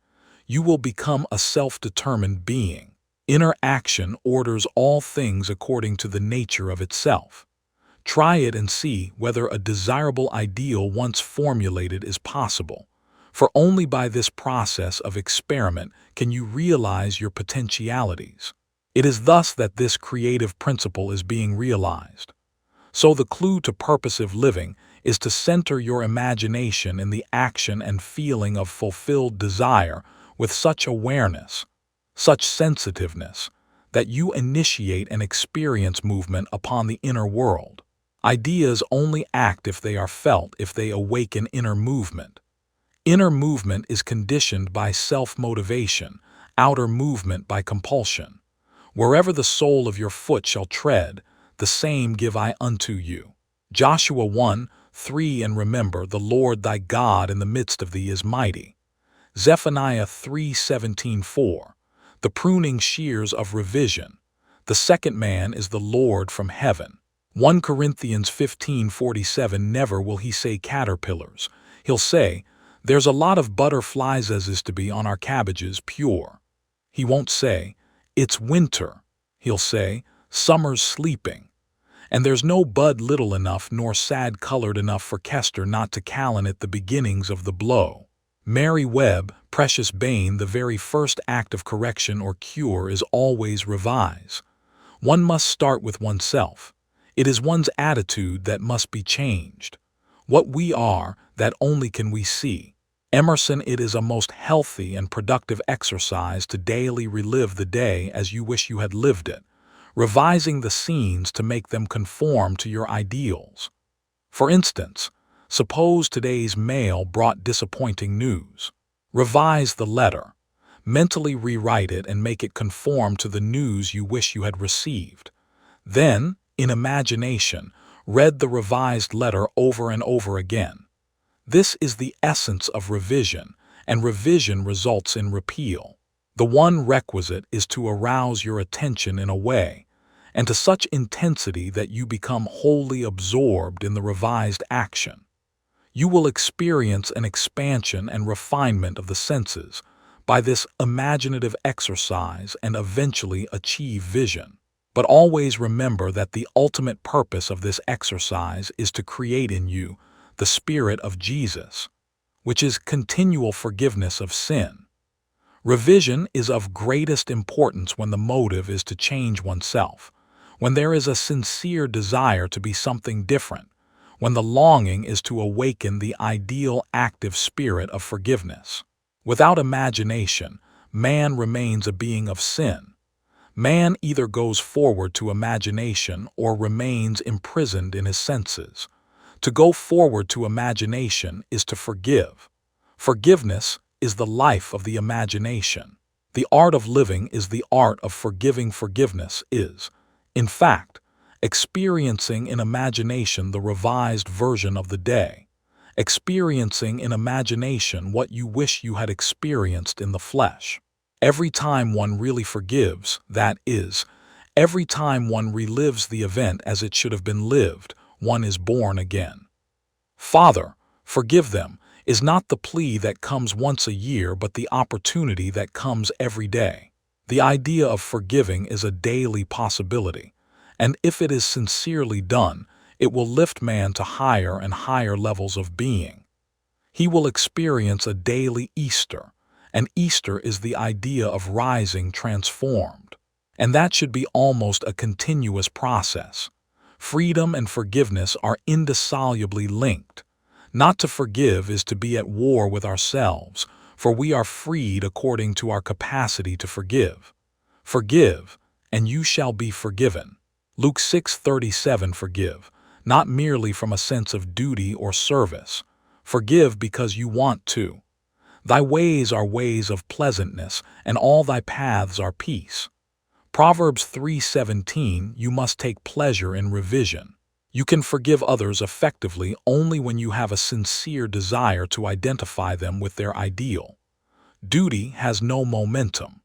You will become a self-determined being. Inner action orders all things according to the nature of itself. Try it and see whether a desirable ideal once formulated is possible, for only by this process of experiment can you realize your potentialities. It is thus that this creative principle is being realized. So the clue to purposive living is to center your imagination in the action and feeling of fulfilled desire with such awareness, such sensitiveness, that you initiate and experience movement upon the inner world. Ideas only act if they are felt, if they awaken inner movement. Inner movement is conditioned by self-motivation, outer movement by compulsion. Wherever the sole of your foot shall tread, the same give I unto you. Joshua 1:3. And remember, the Lord thy God in the midst of thee is mighty. Zephaniah 3:17-4. The pruning shears of revision. The second man is the Lord from heaven. 1 Corinthians 15:47. Never will he say caterpillars. He'll say, "There's a lot of butterflies as is to be on our cabbages pure." He won't say, "It's winter." He'll say, "Summer's sleeping." And there's no bud little enough nor sad-colored enough for Kester not to callan at the beginnings of the blow. Mary Webb, Precious Bain. The very first act of correction or cure is always revise. One must start with oneself. It is one's attitude that must be changed. What we are, that only can we see. Emerson, it is a most healthy and productive exercise to daily relive the day as you wish you had lived it, revising the scenes to make them conform to your ideals. For instance, suppose today's mail brought disappointing news. Revise the letter. Mentally rewrite it and make it conform to the news you wish you had received. Then, in imagination, read the revised letter over and over again. This is the essence of revision, and revision results in repeal. The one requisite is to arouse your attention in a way, and to such intensity that you become wholly absorbed in the revised action. You will experience an expansion and refinement of the senses by this imaginative exercise and eventually achieve vision. But always remember that the ultimate purpose of this exercise is to create in you the Spirit of Jesus, which is continual forgiveness of sin. Revision is of greatest importance when the motive is to change oneself, when there is a sincere desire to be something different, when the longing is to awaken the ideal active spirit of forgiveness. Without imagination, man remains a being of sin. Man either goes forward to imagination or remains imprisoned in his senses. To go forward to imagination is to forgive. Forgiveness is the life of the imagination. The art of living is the art of forgiving. Forgiveness is, in fact, experiencing in imagination the revised version of the day, experiencing in imagination what you wish you had experienced in the flesh. Every time one really forgives, that is, every time one relives the event as it should have been lived, one is born again. Father, forgive them, is not the plea that comes once a year but the opportunity that comes every day. The idea of forgiving is a daily possibility, and if it is sincerely done, it will lift man to higher and higher levels of being. He will experience a daily Easter, and Easter is the idea of rising transformed. And that should be almost a continuous process. Freedom and forgiveness are indissolubly linked. Not to forgive is to be at war with ourselves, for we are freed according to our capacity to forgive. Forgive, and you shall be forgiven. Luke 6:37. Forgive, not merely from a sense of duty or service. Forgive because you want to. Thy ways are ways of pleasantness, and all thy paths are peace. Proverbs 3:17. You must take pleasure in revision. You can forgive others effectively only when you have a sincere desire to identify them with their ideal. Duty has no momentum.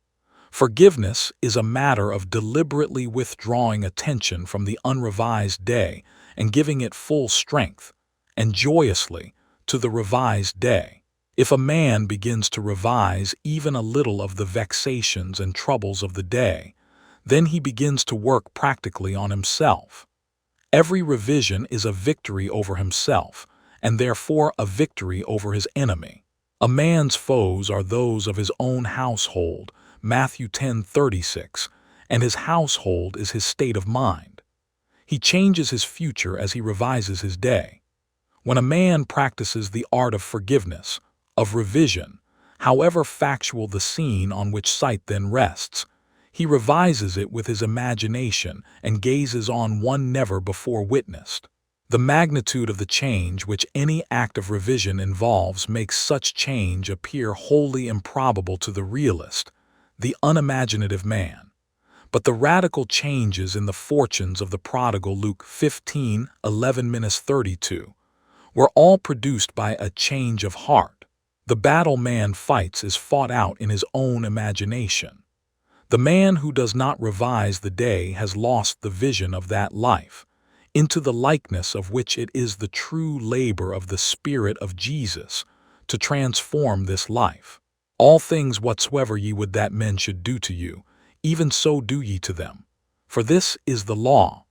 Forgiveness is a matter of deliberately withdrawing attention from the unrevised day and giving it full strength, and joyously, to the revised day. If a man begins to revise even a little of the vexations and troubles of the day, then he begins to work practically on himself. Every revision is a victory over himself, and therefore a victory over his enemy. A man's foes are those of his own household, Matthew 10:36, and his household is his state of mind. He changes his future as he revises his day. When a man practices the art of forgiveness, of revision, however factual the scene on which sight then rests, he revises it with his imagination and gazes on one never before witnessed. The magnitude of the change which any act of revision involves makes such change appear wholly improbable to the realist, the unimaginative man. But the radical changes in the fortunes of the prodigal, Luke 15:11-32, were all produced by a change of heart. The battle man fights is fought out in his own imagination. The man who does not revise the day has lost the vision of that life, into the likeness of which it is the true labor of the Spirit of Jesus to transform this life. All things whatsoever ye would that men should do to you, even so do ye to them. For this is the law.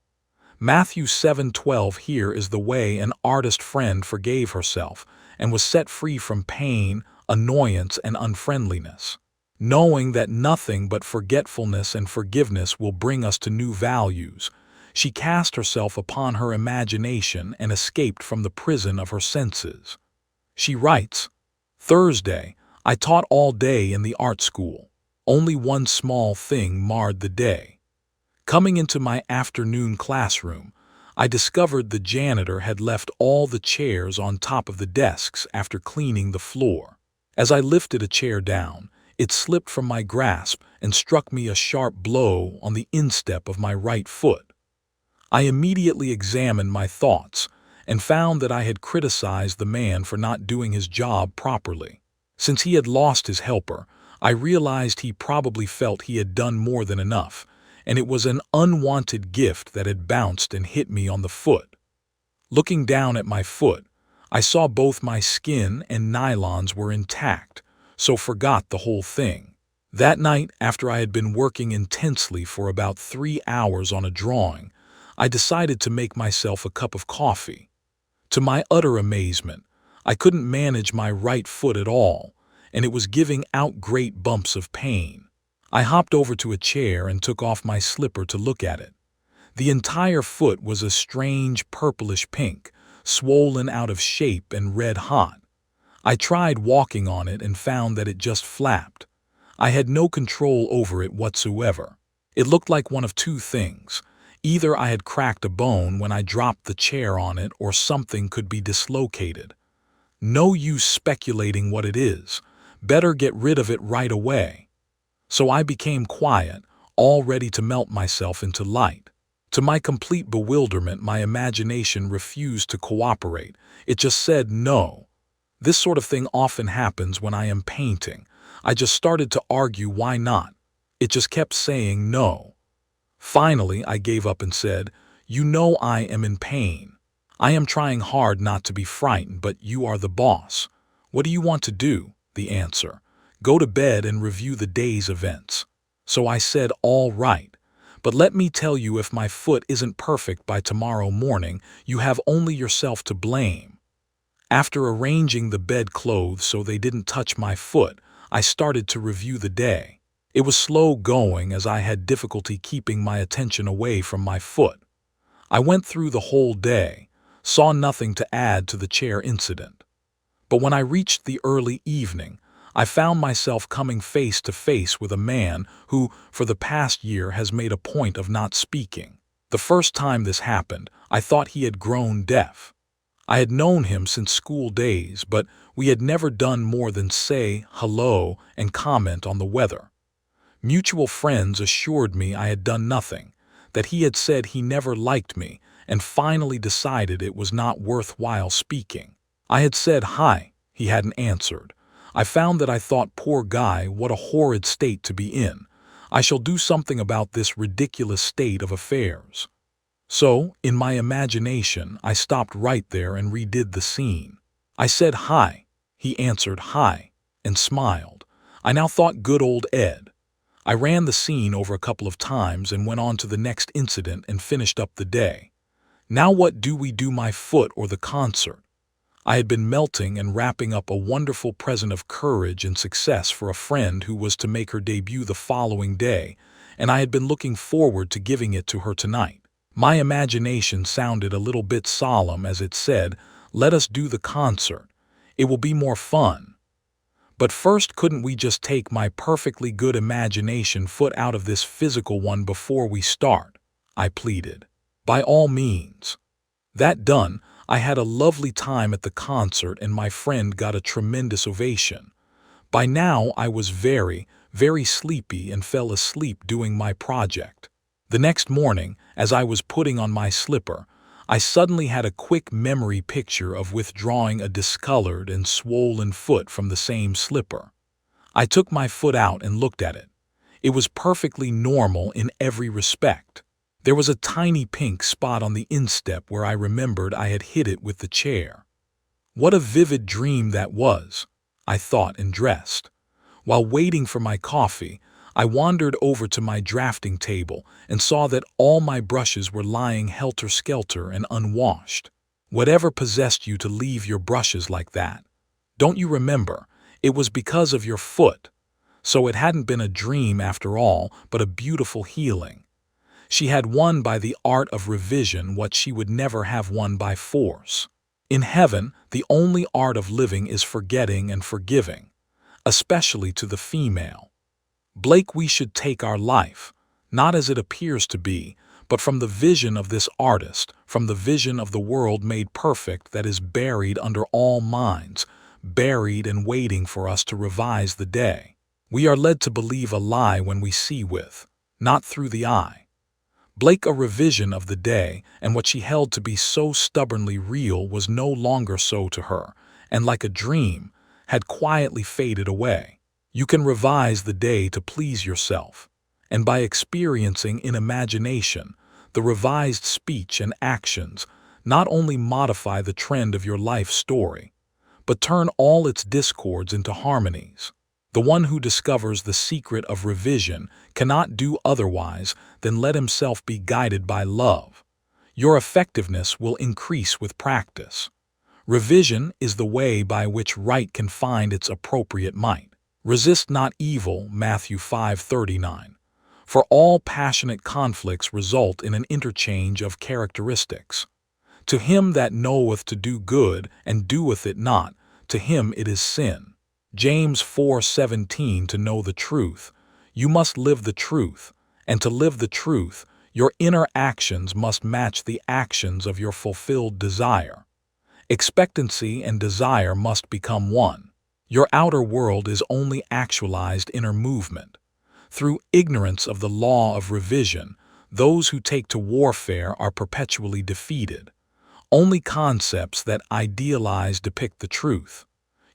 Matthew 7:12. Here is the way an artist friend forgave herself and was set free from pain, annoyance, and unfriendliness. Knowing that nothing but forgetfulness and forgiveness will bring us to new values, She cast herself upon her imagination and escaped from the prison of her senses. She writes, Thursday, I taught all day in the art school. Only one small thing marred the day. Coming into my afternoon classroom, I discovered the janitor had left all the chairs on top of the desks after cleaning the floor. As I lifted a chair down, it slipped from my grasp and struck me a sharp blow on the instep of my right foot. I immediately examined my thoughts and found that I had criticized the man for not doing his job properly. Since he had lost his helper, I realized he probably felt he had done more than enough, and it was an unwanted gift that had bounced and hit me on the foot. Looking down at my foot, I saw both my skin and nylons were intact, so forgot the whole thing. That night, after I had been working intensely for about 3 hours on a drawing, I decided to make myself a cup of coffee. To my utter amazement, I couldn't manage my right foot at all, and it was giving out great bumps of pain. I hopped over to a chair and took off my slipper to look at it. The entire foot was a strange purplish pink, swollen out of shape and red hot. I tried walking on it and found that it just flapped. I had no control over it whatsoever. It looked like one of two things. Either I had cracked a bone when I dropped the chair on it, or something could be dislocated. No use speculating what it is. Better get rid of it right away. So I became quiet, all ready to melt myself into light. To my complete bewilderment, my imagination refused to cooperate. It just said no. This sort of thing often happens when I am painting. I just started to argue why not. It just kept saying no. Finally, I gave up and said, "You know I am in pain. I am trying hard not to be frightened, but you are the boss. What do you want to do?" The answer, "Go to bed and review the day's events." So I said, "All right. But let me tell you, if my foot isn't perfect by tomorrow morning, you have only yourself to blame." After arranging the bedclothes so they didn't touch my foot, I started to review the day. It was slow going as I had difficulty keeping my attention away from my foot. I went through the whole day, saw nothing to add to the chair incident. But when I reached the early evening, I found myself coming face to face with a man who, for the past year, has made a point of not speaking. The first time this happened, I thought he had grown deaf. I had known him since school days, but we had never done more than say hello and comment on the weather. Mutual friends assured me I had done nothing, that he had said he never liked me, and finally decided it was not worthwhile speaking. I had said hi, he hadn't answered. I found that I thought, poor guy, what a horrid state to be in. I shall do something about this ridiculous state of affairs. So, in my imagination, I stopped right there and redid the scene. I said hi. He answered hi, and smiled. I now thought, good old Ed. I ran the scene over a couple of times and went on to the next incident and finished up the day. Now what do we do, my foot or the concert? I had been melting and wrapping up a wonderful present of courage and success for a friend who was to make her debut the following day, and I had been looking forward to giving it to her tonight. My imagination sounded a little bit solemn as it said, "Let us do the concert. It will be more fun." But first, couldn't we just take my perfectly good imagination foot out of this physical one before we start? I pleaded. By all means. That done, I had a lovely time at the concert and my friend got a tremendous ovation. By now, I was very, very sleepy and fell asleep doing my project. The next morning, as I was putting on my slipper, I suddenly had a quick memory picture of withdrawing a discolored and swollen foot from the same slipper. I took my foot out and looked at it. It was perfectly normal in every respect. There was a tiny pink spot on the instep where I remembered I had hit it with the chair. What a vivid dream that was, I thought, and dressed. While waiting for my coffee, I wandered over to my drafting table and saw that all my brushes were lying helter-skelter and unwashed. Whatever possessed you to leave your brushes like that? Don't you remember? It was because of your foot. So it hadn't been a dream after all, but a beautiful healing. She had won by the art of revision what she would never have won by force. In heaven, the only art of living is forgetting and forgiving, especially to the female. Blake, we should take our life, not as it appears to be, but from the vision of this artist, from the vision of the world made perfect that is buried under all minds, buried and waiting for us to revise the day. We are led to believe a lie when we see with, not through the eye. Blake, a revision of the day, and what she held to be so stubbornly real was no longer so to her, and like a dream, had quietly faded away. You can revise the day to please yourself, and by experiencing in imagination the revised speech and actions, not only modify the trend of your life story, but turn all its discords into harmonies. The one who discovers the secret of revision cannot do otherwise than let himself be guided by love. Your effectiveness will increase with practice. Revision is the way by which right can find its appropriate might. Resist not evil, Matthew 5:39. For all passionate conflicts result in an interchange of characteristics. To him that knoweth to do good and doeth it not, to him it is sin. James 4:17. To know the truth, you must live the truth, and to live the truth, your inner actions must match the actions of your fulfilled desire. Expectancy and desire must become one. Your outer world is only actualized inner movement. Through ignorance of the law of revision, those who take to warfare are perpetually defeated. Only concepts that idealize depict the truth.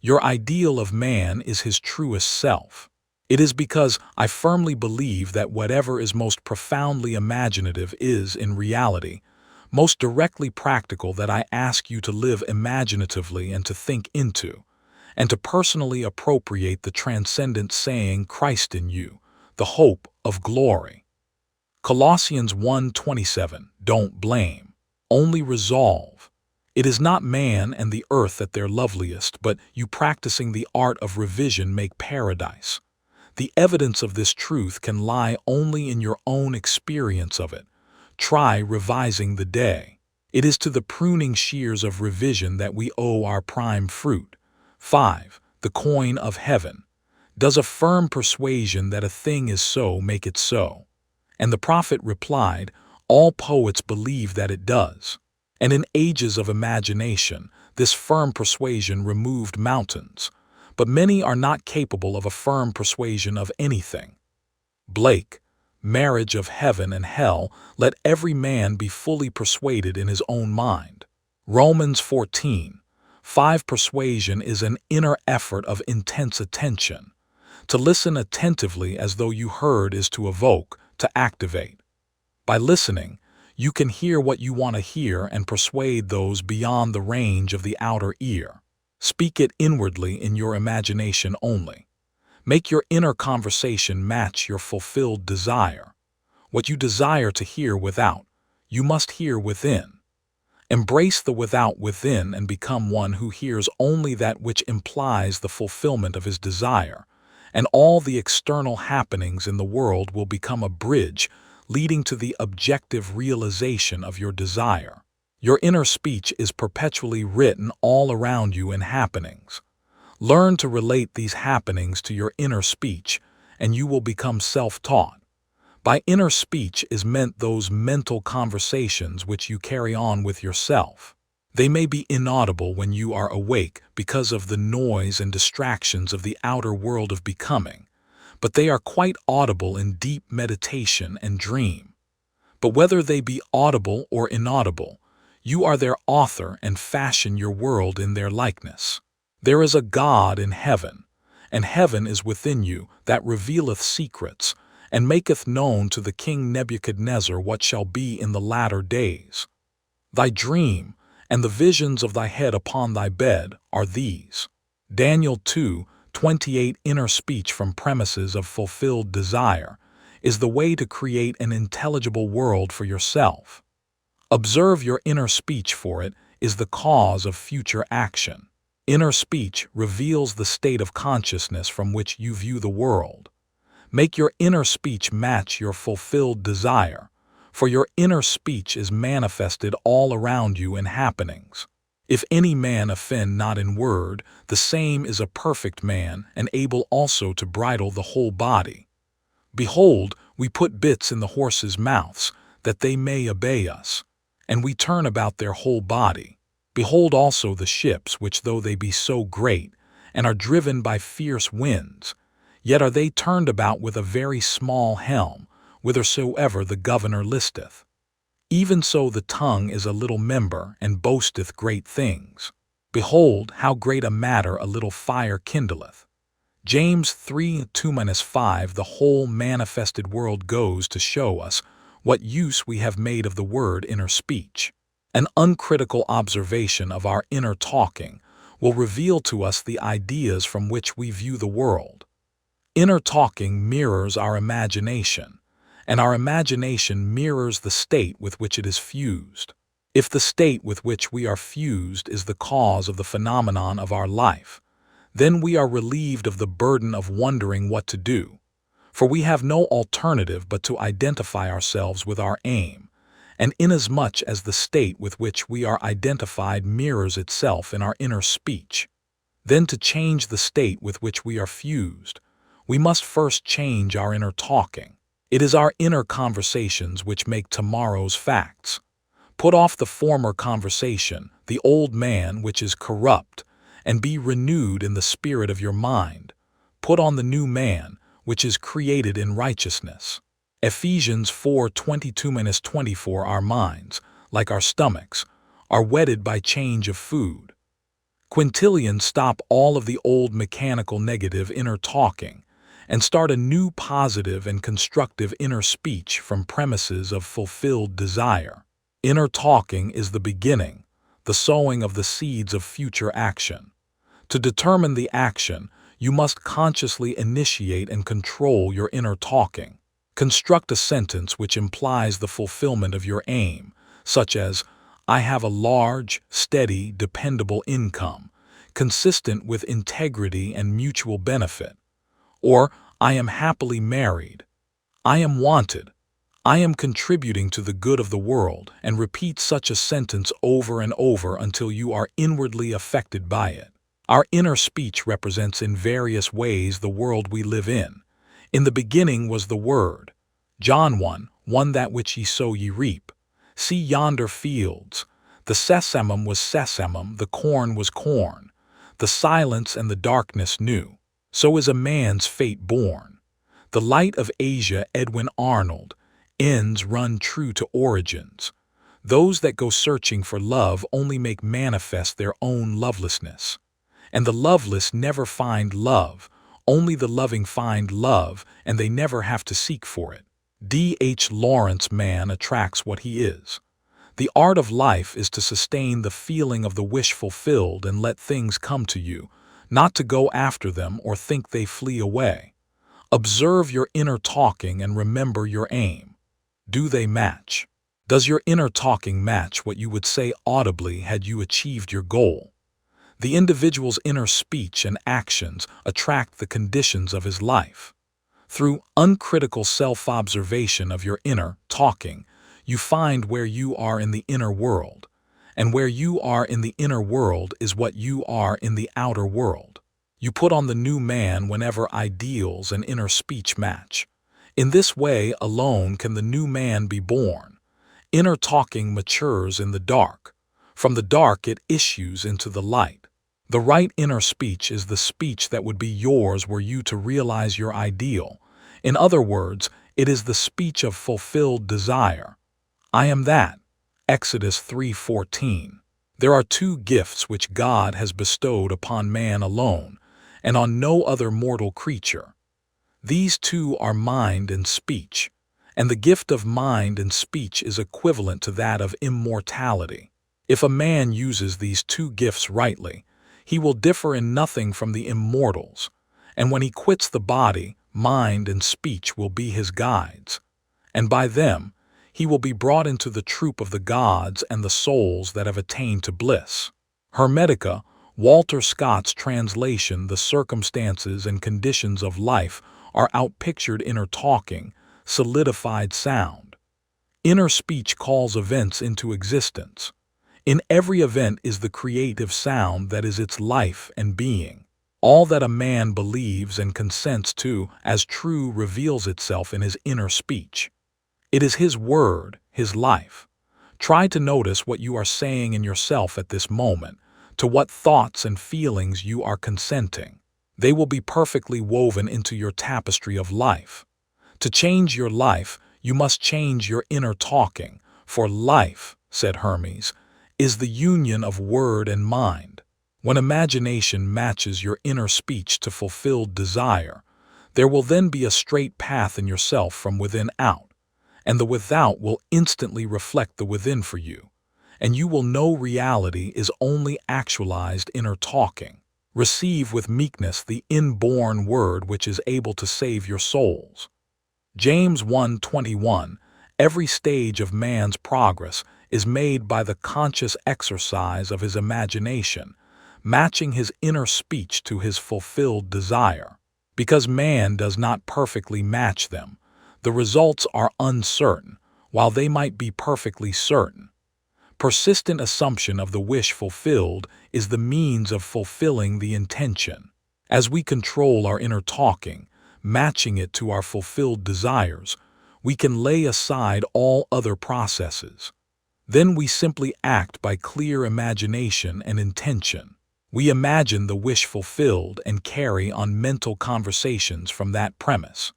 Your ideal of man is his truest self. It is because I firmly believe that whatever is most profoundly imaginative is, in reality, most directly practical that I ask you to live imaginatively and to think into, and to personally appropriate the transcendent saying Christ in you, the hope of glory. Colossians 1:27. Don't blame, only resolve. It is not man and the earth at their loveliest, but you practicing the art of revision make paradise. The evidence of this truth can lie only in your own experience of it. Try revising the day. It is to the pruning shears of revision that we owe our prime fruit. 5. The coin of heaven. Does a firm persuasion that a thing is so make it so? And the prophet replied, all poets believe that it does. And in ages of imagination, this firm persuasion removed mountains. But many are not capable of a firm persuasion of anything. Blake, Marriage of Heaven and Hell, let every man be fully persuaded in his own mind. Romans 14:5. Persuasion is an inner effort of intense attention. To listen attentively as though you heard is to evoke, to activate. By listening, you can hear what you want to hear and persuade those beyond the range of the outer ear. Speak it inwardly in your imagination only. Make your inner conversation match your fulfilled desire. What you desire to hear without, you must hear within. Embrace the without within and become one who hears only that which implies the fulfillment of his desire, and all the external happenings in the world will become a bridge leading to the objective realization of your desire. Your inner speech is perpetually written all around you in happenings. Learn to relate these happenings to your inner speech, and you will become self-taught. By inner speech is meant those mental conversations which you carry on with yourself. They may be inaudible when you are awake because of the noise and distractions of the outer world of becoming, but they are quite audible in deep meditation and dream. But whether they be audible or inaudible, you are their author and fashion your world in their likeness. There is a God in heaven, and heaven is within you, that revealeth secrets, and maketh known to the king Nebuchadnezzar what shall be in the latter days. Thy dream, and the visions of thy head upon thy bed, are these. Daniel 2:28. Inner speech from premises of fulfilled desire is the way to create an intelligible world for yourself. Observe your inner speech, for it is the cause of future action. Inner speech reveals the state of consciousness from which you view the world. Make your inner speech match your fulfilled desire, for your inner speech is manifested all around you in happenings. If any man offend not in word, the same is a perfect man, and able also to bridle the whole body. Behold, we put bits in the horses' mouths, that they may obey us, and we turn about their whole body. Behold also the ships, which though they be so great, and are driven by fierce winds, yet are they turned about with a very small helm, whithersoever the governor listeth. Even so the tongue is a little member, and boasteth great things. Behold, how great a matter a little fire kindleth. James 3:2-5. The whole manifested world goes to show us what use we have made of the word inner speech. An uncritical observation of our inner talking will reveal to us the ideas from which we view the world. Inner talking mirrors our imagination, and our imagination mirrors the state with which it is fused. If the state with which we are fused is the cause of the phenomenon of our life, then we are relieved of the burden of wondering what to do, for we have no alternative but to identify ourselves with our aim, and inasmuch as the state with which we are identified mirrors itself in our inner speech, then to change the state with which we are fused, we must first change our inner talking. It is our inner conversations which make tomorrow's facts. Put off the former conversation, the old man which is corrupt, and be renewed in the spirit of your mind. Put on the new man, which is created in righteousness. Ephesians 4:22-24. Our minds, like our stomachs, are whetted by change of food. Quintilian, stop all of the old mechanical negative inner talking and start a new positive and constructive inner speech from premises of fulfilled desire. Inner talking is the beginning, the sowing of the seeds of future action. To determine the action, you must consciously initiate and control your inner talking. Construct a sentence which implies the fulfillment of your aim, such as, I have a large, steady, dependable income, consistent with integrity and mutual benefit. Or, I am happily married. I am wanted. I am contributing to the good of the world, and repeat such a sentence over and over until you are inwardly affected by it. Our inner speech represents in various ways the world we live in. In the beginning was the Word. John 1:1. That which ye sow ye reap. See yonder fields. The sesamum was sesamum, the corn was corn. The silence and the darkness knew. So is a man's fate born. The light of Asia, Edwin Arnold. Ends run true to origins. Those that go searching for love only make manifest their own lovelessness. And the loveless never find love, only the loving find love, and they never have to seek for it. D.H. Lawrence. Man attracts what he is. The art of life is to sustain the feeling of the wish fulfilled and let things come to you, not to go after them or think they flee away. Observe your inner talking and remember your aim. Do they match? Does your inner talking match what you would say audibly had you achieved your goal? The individual's inner speech and actions attract the conditions of his life. Through uncritical self-observation of your inner talking, you find where you are in the inner world, and where you are in the inner world is what you are in the outer world. You put on the new man whenever ideals and inner speech match. In this way alone can the new man be born. Inner talking matures in the dark. From the dark it issues into the light. The right inner speech is the speech that would be yours were you to realize your ideal. In other words, it is the speech of fulfilled desire. I am that. Exodus 3:14. There are two gifts which God has bestowed upon man alone, and on no other mortal creature. These two are mind and speech, and the gift of mind and speech is equivalent to that of immortality. If a man uses these two gifts rightly, he will differ in nothing from the immortals, and when he quits the body, mind and speech will be his guides, and by them he will be brought into the troop of the gods and the souls that have attained to bliss. Hermetica, Walter Scott's translation. The circumstances and conditions of life are outpictured inner talking, solidified sound. Inner speech calls events into existence. In every event is the creative sound that is its life and being. All that a man believes and consents to as true reveals itself in his inner speech. It is his word, his life. Try to notice what you are saying in yourself at this moment, to what thoughts and feelings you are consenting. They will be perfectly woven into your tapestry of life. To change your life, you must change your inner talking, for life, said Hermes, is the union of word and mind. When imagination matches your inner speech to fulfilled desire, there will then be a straight path in yourself from within out, and the without will instantly reflect the within for you, and you will know reality is only actualized inner talking. Receive with meekness the inborn word which is able to save your souls. James 1:21, every stage of man's progress is made by the conscious exercise of his imagination, matching his inner speech to his fulfilled desire. Because man does not perfectly match them, the results are uncertain, while they might be perfectly certain. Persistent assumption of the wish fulfilled is the means of fulfilling the intention. As we control our inner talking, matching it to our fulfilled desires, we can lay aside all other processes. Then we simply act by clear imagination and intention. We imagine the wish fulfilled and carry on mental conversations from that premise.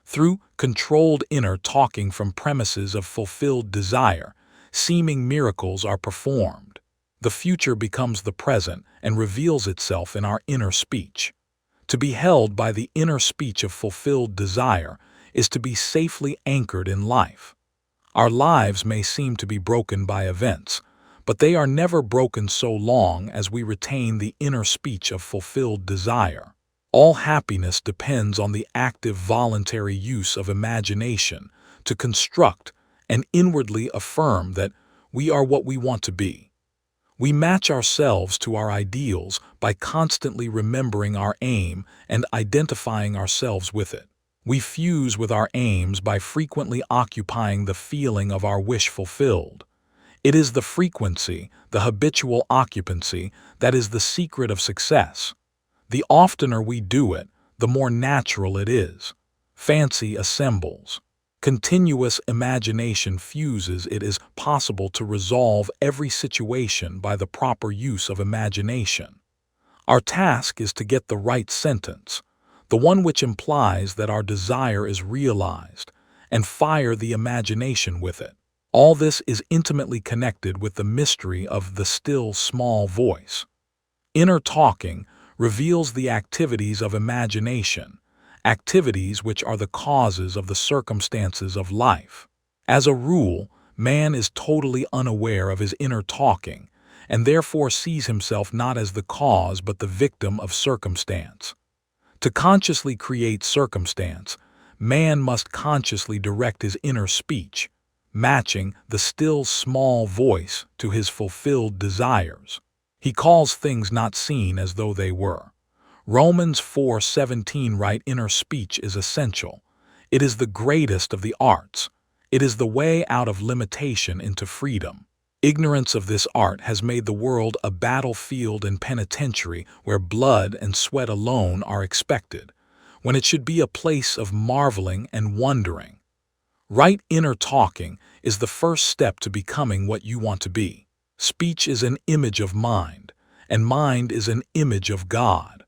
Through controlled inner talking from premises of fulfilled desire, seeming miracles are performed. The future becomes the present and reveals itself in our inner speech. To be held by the inner speech of fulfilled desire is to be safely anchored in life. Our lives may seem to be broken by events, but they are never broken so long as we retain the inner speech of fulfilled desire. All happiness depends on the active voluntary use of imagination to construct and inwardly affirm that we are what we want to be. We match ourselves to our ideals by constantly remembering our aim and identifying ourselves with it. We fuse with our aims by frequently occupying the feeling of our wish fulfilled. It is the frequency, the habitual occupancy, that is the secret of success. The oftener we do it, the more natural it is. Fancy assembles. Continuous imagination fuses. It is possible to resolve every situation by the proper use of imagination. Our task is to get the right sentence, the one which implies that our desire is realized, and fire the imagination with it. All this is intimately connected with the mystery of the still small voice. Inner talking reveals the activities of imagination, activities which are the causes of the circumstances of life. As a rule, man is totally unaware of his inner talking, and therefore sees himself not as the cause but the victim of circumstance. To consciously create circumstance, man must consciously direct his inner speech, matching the still small voice to his fulfilled desires. He calls things not seen as though they were. Romans 4:17 right inner speech is essential. It is the greatest of the arts. It is the way out of limitation into freedom. Ignorance of this art has made the world a battlefield and penitentiary where blood and sweat alone are expected, when it should be a place of marveling and wondering. Right inner talking is the first step to becoming what you want to be. Speech is an image of mind, and mind is an image of God.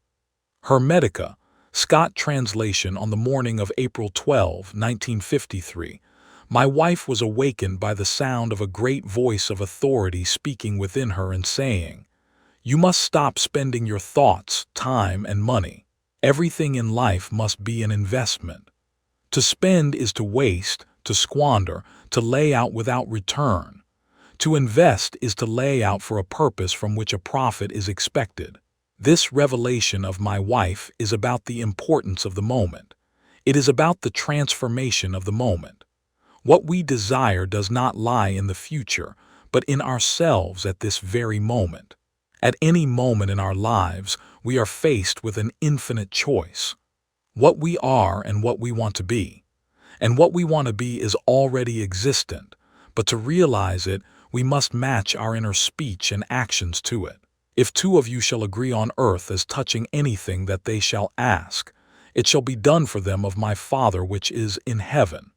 Hermetica, Scott translation on the morning of April 12, 1953. My wife was awakened by the sound of a great voice of authority speaking within her and saying, "You must stop spending your thoughts, time, and money. Everything in life must be an investment. To spend is to waste, to squander, to lay out without return. To invest is to lay out for a purpose from which a profit is expected." This revelation of my wife is about the importance of the moment. It is about the transformation of the moment. What we desire does not lie in the future, but in ourselves at this very moment. At any moment in our lives, we are faced with an infinite choice. What we are and what we want to be. And what we want to be is already existent, but to realize it, we must match our inner speech and actions to it. If two of you shall agree on earth as touching anything that they shall ask, it shall be done for them of my Father which is in heaven.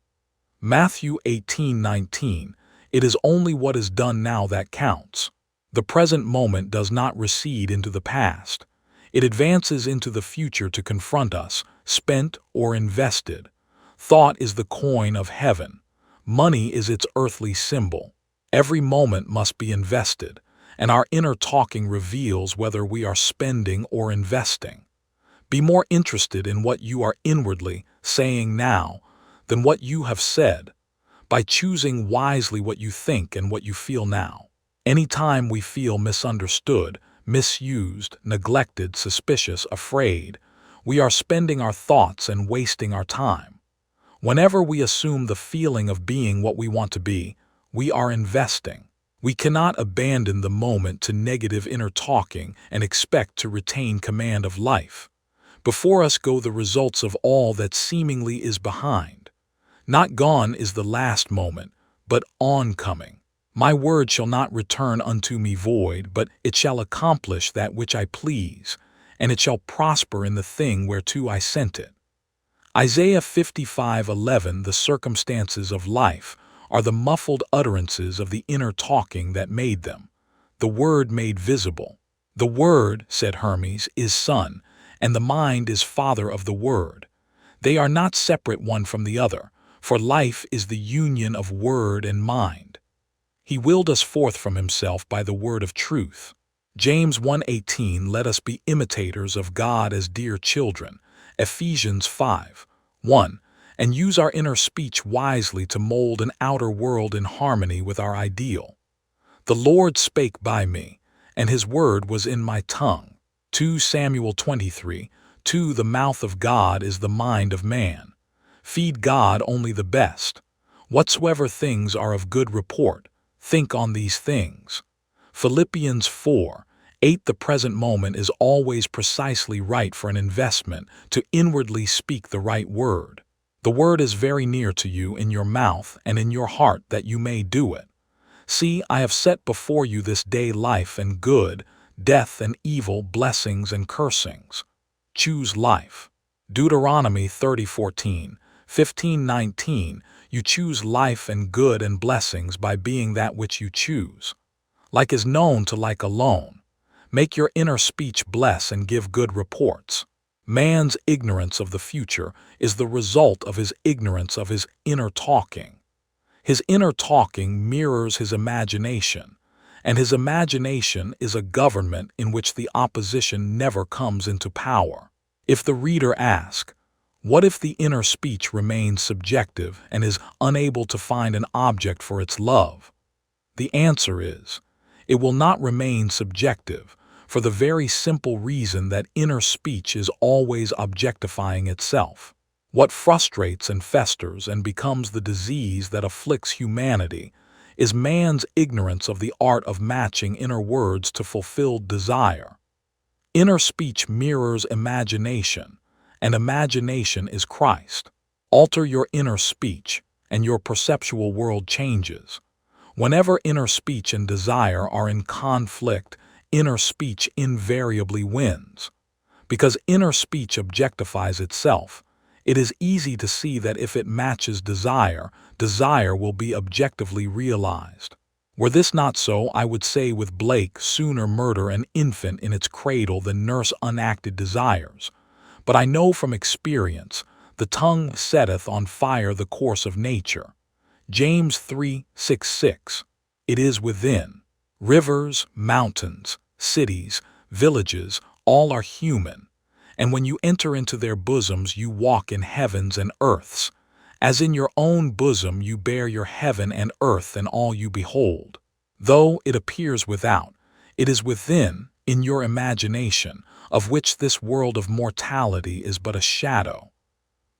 Matthew 18:19. It is only what is done now that counts. The present moment does not recede into the past. It advances into the future to confront us, spent or invested. Thought is the coin of heaven. Money is its earthly symbol. Every moment must be invested, and our inner talking reveals whether we are spending or investing. Be more interested in what you are inwardly saying now than what you have said, by choosing wisely what you think and what you feel now. Any time we feel misunderstood, misused, neglected, suspicious, afraid, we are spending our thoughts and wasting our time. Whenever we assume the feeling of being what we want to be, we are investing. We cannot abandon the moment to negative inner talking and expect to retain command of life. Before us go the results of all that seemingly is behind. Not gone is the last moment, but oncoming. My word shall not return unto me void, but it shall accomplish that which I please, and it shall prosper in the thing whereto I sent it. Isaiah 55:11. The circumstances of life are the muffled utterances of the inner talking that made them, the Word made visible. The Word, said Hermes, is Son, and the mind is Father of the Word. They are not separate one from the other, for life is the union of word and mind. He willed us forth from himself by the word of truth. James 1:18. Let us be imitators of God as dear children. Ephesians 5:1. And use our inner speech wisely to mold an outer world in harmony with our ideal. The Lord spake by me, and his word was in my tongue. 2 Samuel 23:2. The mouth of God is the mind of man. Feed God only the best. Whatsoever things are of good report, think on these things. Philippians 4:8. The present moment is always precisely right for an investment to inwardly speak the right word. The word is very near to you in your mouth and in your heart that you may do it. See, I have set before you this day life and good, death and evil, blessings and cursings. Choose life. Deuteronomy 30:14. 15:19. You choose life and good and blessings by being that which you choose. Like is known to like alone. Make your inner speech bless and give good reports. Man's ignorance of the future is the result of his ignorance of his inner talking. His inner talking mirrors his imagination, and his imagination is a government in which the opposition never comes into power. If the reader asks, what if the inner speech remains subjective and is unable to find an object for its love? The answer is, it will not remain subjective, for the very simple reason that inner speech is always objectifying itself. What frustrates and festers and becomes the disease that afflicts humanity is man's ignorance of the art of matching inner words to fulfilled desire. Inner speech mirrors imagination, and imagination is Christ. Alter your inner speech, and your perceptual world changes. Whenever inner speech and desire are in conflict, inner speech invariably wins. Because inner speech objectifies itself, it is easy to see that if it matches desire, desire will be objectively realized. Were this not so, I would say with Blake, sooner murder an infant in its cradle than nurse unacted desires. But I know from experience, the tongue setteth on fire the course of nature. James 3:6. It is within. Rivers, mountains, cities, villages, all are human. And when you enter into their bosoms, you walk in heavens and earths. As in your own bosom you bear your heaven and earth and all you behold. Though it appears without, it is within, in your imagination, of which this world of mortality is but a shadow.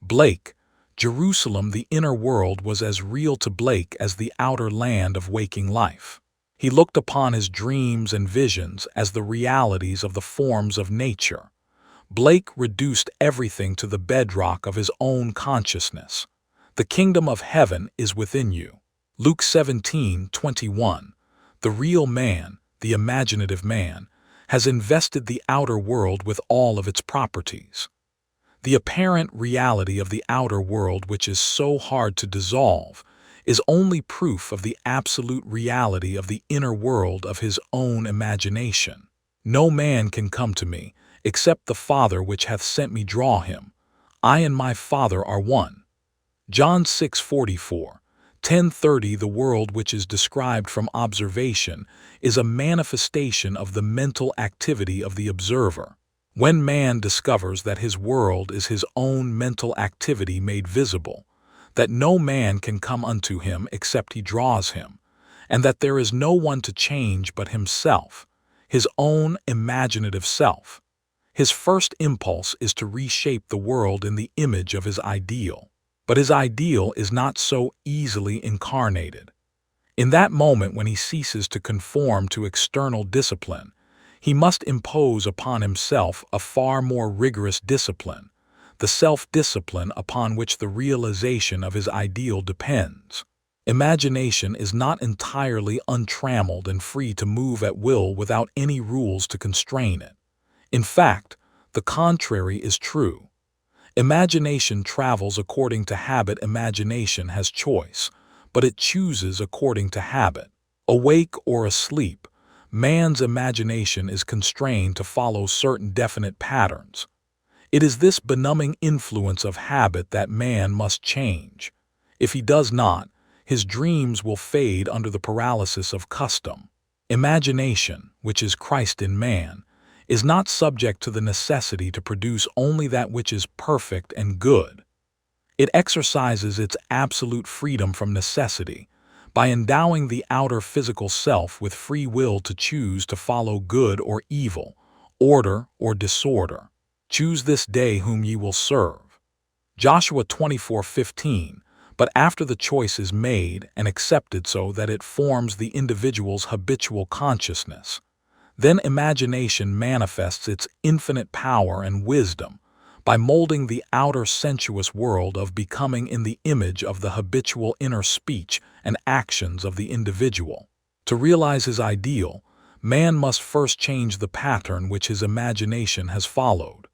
Blake, Jerusalem, the inner world, was as real to Blake as the outer land of waking life. He looked upon his dreams and visions as the realities of the forms of nature. Blake reduced everything to the bedrock of his own consciousness. The kingdom of heaven is within you. Luke 17:21. The real man, the imaginative man, has invested the outer world with all of its properties. The apparent reality of the outer world, which is so hard to dissolve, is only proof of the absolute reality of the inner world of his own imagination. No man can come to me, except the Father which hath sent me draw him. I and my Father are one. John 6:44. 10:30. The world which is described from observation is a manifestation of the mental activity of the observer. When man discovers that his world is his own mental activity made visible, that no man can come unto him except he draws him, and that there is no one to change but himself, his own imaginative self, his first impulse is to reshape the world in the image of his ideal. But his ideal is not so easily incarnated. In that moment when he ceases to conform to external discipline, he must impose upon himself a far more rigorous discipline, the self-discipline upon which the realization of his ideal depends. Imagination is not entirely untrammeled and free to move at will without any rules to constrain it. In fact, the contrary is true. Imagination travels according to habit. Imagination has choice, but it chooses according to habit. Awake or asleep, man's imagination is constrained to follow certain definite patterns. It is this benumbing influence of habit that man must change. If he does not, his dreams will fade under the paralysis of custom. Imagination, which is Christ in man, is not subject to the necessity to produce only that which is perfect and good. It exercises its absolute freedom from necessity by endowing the outer physical self with free will to choose to follow good or evil, order or disorder. Choose this day whom ye will serve. Joshua 24:15. But after the choice is made and accepted so that it forms the individual's habitual consciousness, then imagination manifests its infinite power and wisdom by molding the outer sensuous world of becoming in the image of the habitual inner speech and actions of the individual. To realize his ideal, man must first change the pattern which his imagination has followed.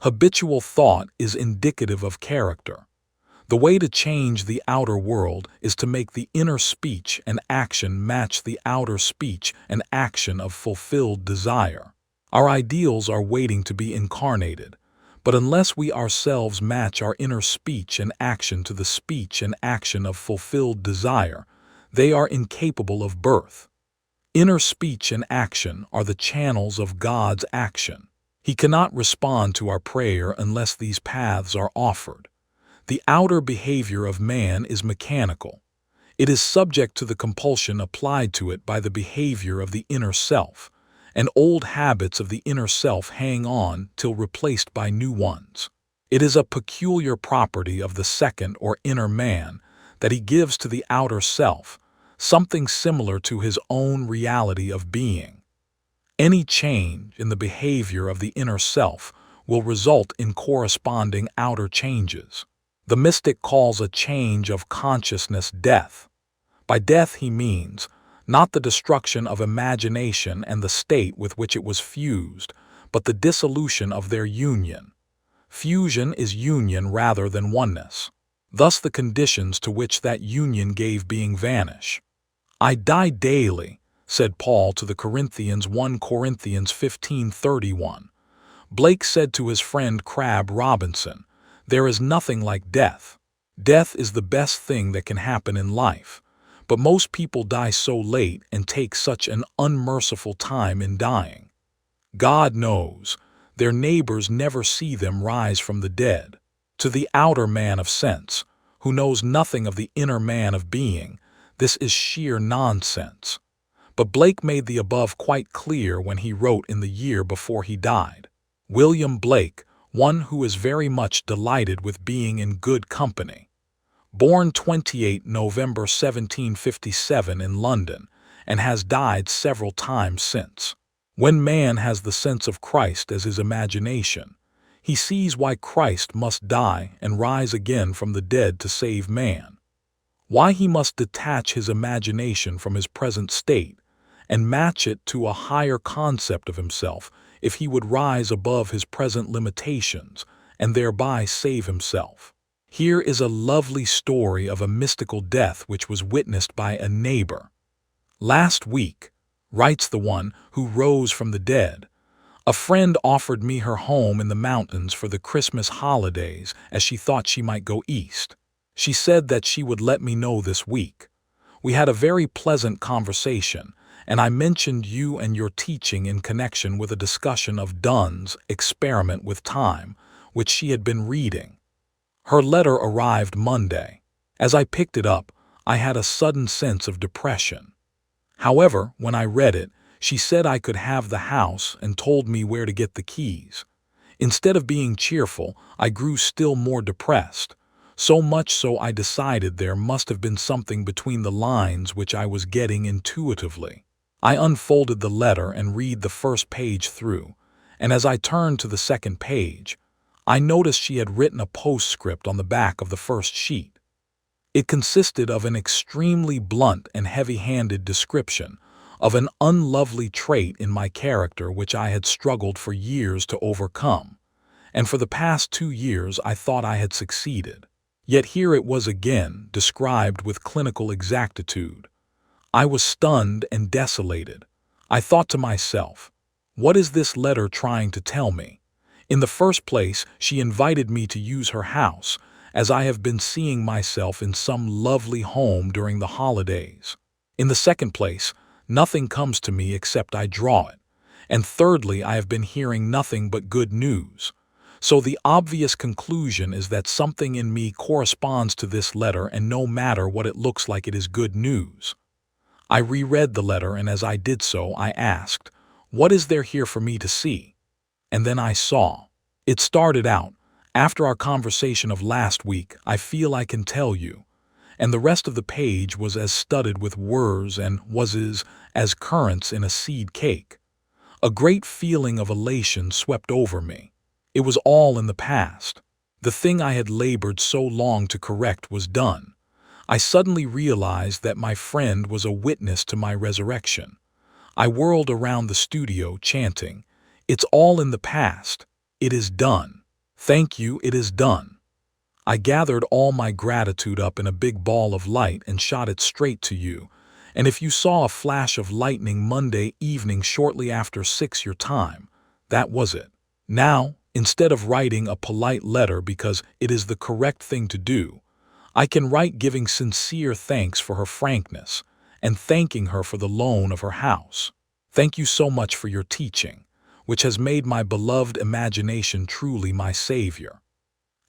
Habitual thought is indicative of character. The way to change the outer world is to make the inner speech and action match the outer speech and action of fulfilled desire. Our ideals are waiting to be incarnated, but unless we ourselves match our inner speech and action to the speech and action of fulfilled desire, they are incapable of birth. Inner speech and action are the channels of God's action. He cannot respond to our prayer unless these paths are offered. The outer behavior of man is mechanical. It is subject to the compulsion applied to it by the behavior of the inner self, and old habits of the inner self hang on till replaced by new ones. It is a peculiar property of the second or inner man that he gives to the outer self, something similar to his own reality of being. Any change in the behavior of the inner self will result in corresponding outer changes. The mystic calls a change of consciousness death. By death he means not the destruction of imagination and the state with which it was fused, but the dissolution of their union. Fusion is union rather than oneness. Thus the conditions to which that union gave being vanish. I die daily, said Paul to the Corinthians, 1 Corinthians 15:31. Blake said to his friend Crabb Robinson, there is nothing like death. Death is the best thing that can happen in life, but most people die so late and take such an unmerciful time in dying. God knows, their neighbors never see them rise from the dead. To the outer man of sense, who knows nothing of the inner man of being, this is sheer nonsense. But Blake made the above quite clear when he wrote in the year before he died. William Blake, one who is very much delighted with being in good company. Born 28 November 1757 in London, and has died several times since. When man has the sense of Christ as his imagination, He sees why Christ must die and rise again from the dead to save man, why he must detach his imagination from his present state and match it to a higher concept of himself if he would rise above his present limitations and thereby save himself. Here is a lovely story of a mystical death which was witnessed by a neighbor. "Last week," writes the one who rose from the dead, "a friend offered me her home in the mountains for the Christmas holidays as she thought she might go east. She said that she would let me know this week. We had a very pleasant conversation, and I mentioned you and your teaching in connection with a discussion of Dunn's Experiment with Time, which she had been reading. Her letter arrived Monday. As I picked it up, I had a sudden sense of depression. However, when I read it, she said I could have the house and told me where to get the keys. Instead of being cheerful, I grew still more depressed, so much so I decided there must have been something between the lines which I was getting intuitively. I unfolded the letter and read the first page through, and as I turned to the second page, I noticed she had written a postscript on the back of the first sheet. It consisted of an extremely blunt and heavy-handed description of an unlovely trait in my character which I had struggled for years to overcome, and for the past 2 years I thought I had succeeded. Yet here it was again, described with clinical exactitude. I was stunned and desolated. I thought to myself, what is this letter trying to tell me? In the first place, she invited me to use her house, as I have been seeing myself in some lovely home during the holidays. In the second place, nothing comes to me except I draw it. And thirdly, I have been hearing nothing but good news. So the obvious conclusion is that something in me corresponds to this letter, and no matter what it looks like, it is good news. I reread the letter, and as I did so, I asked, what is there here for me to see? And then I saw. It started out, after our conversation of last week, I feel I can tell you. And the rest of the page was as studded with words and was as currants in a seed cake. A great feeling of elation swept over me. It was all in the past. The thing I had labored so long to correct was done. I suddenly realized that my friend was a witness to my resurrection. I whirled around the studio chanting, "It's all in the past. It is done. Thank you, it is done." I gathered all my gratitude up in a big ball of light and shot it straight to you, and if you saw a flash of lightning Monday evening shortly after 6 your time, that was it. Now, instead of writing a polite letter because it is the correct thing to do, I can write giving sincere thanks for her frankness and thanking her for the loan of her house. Thank you so much for your teaching, which has made my beloved imagination truly my Savior.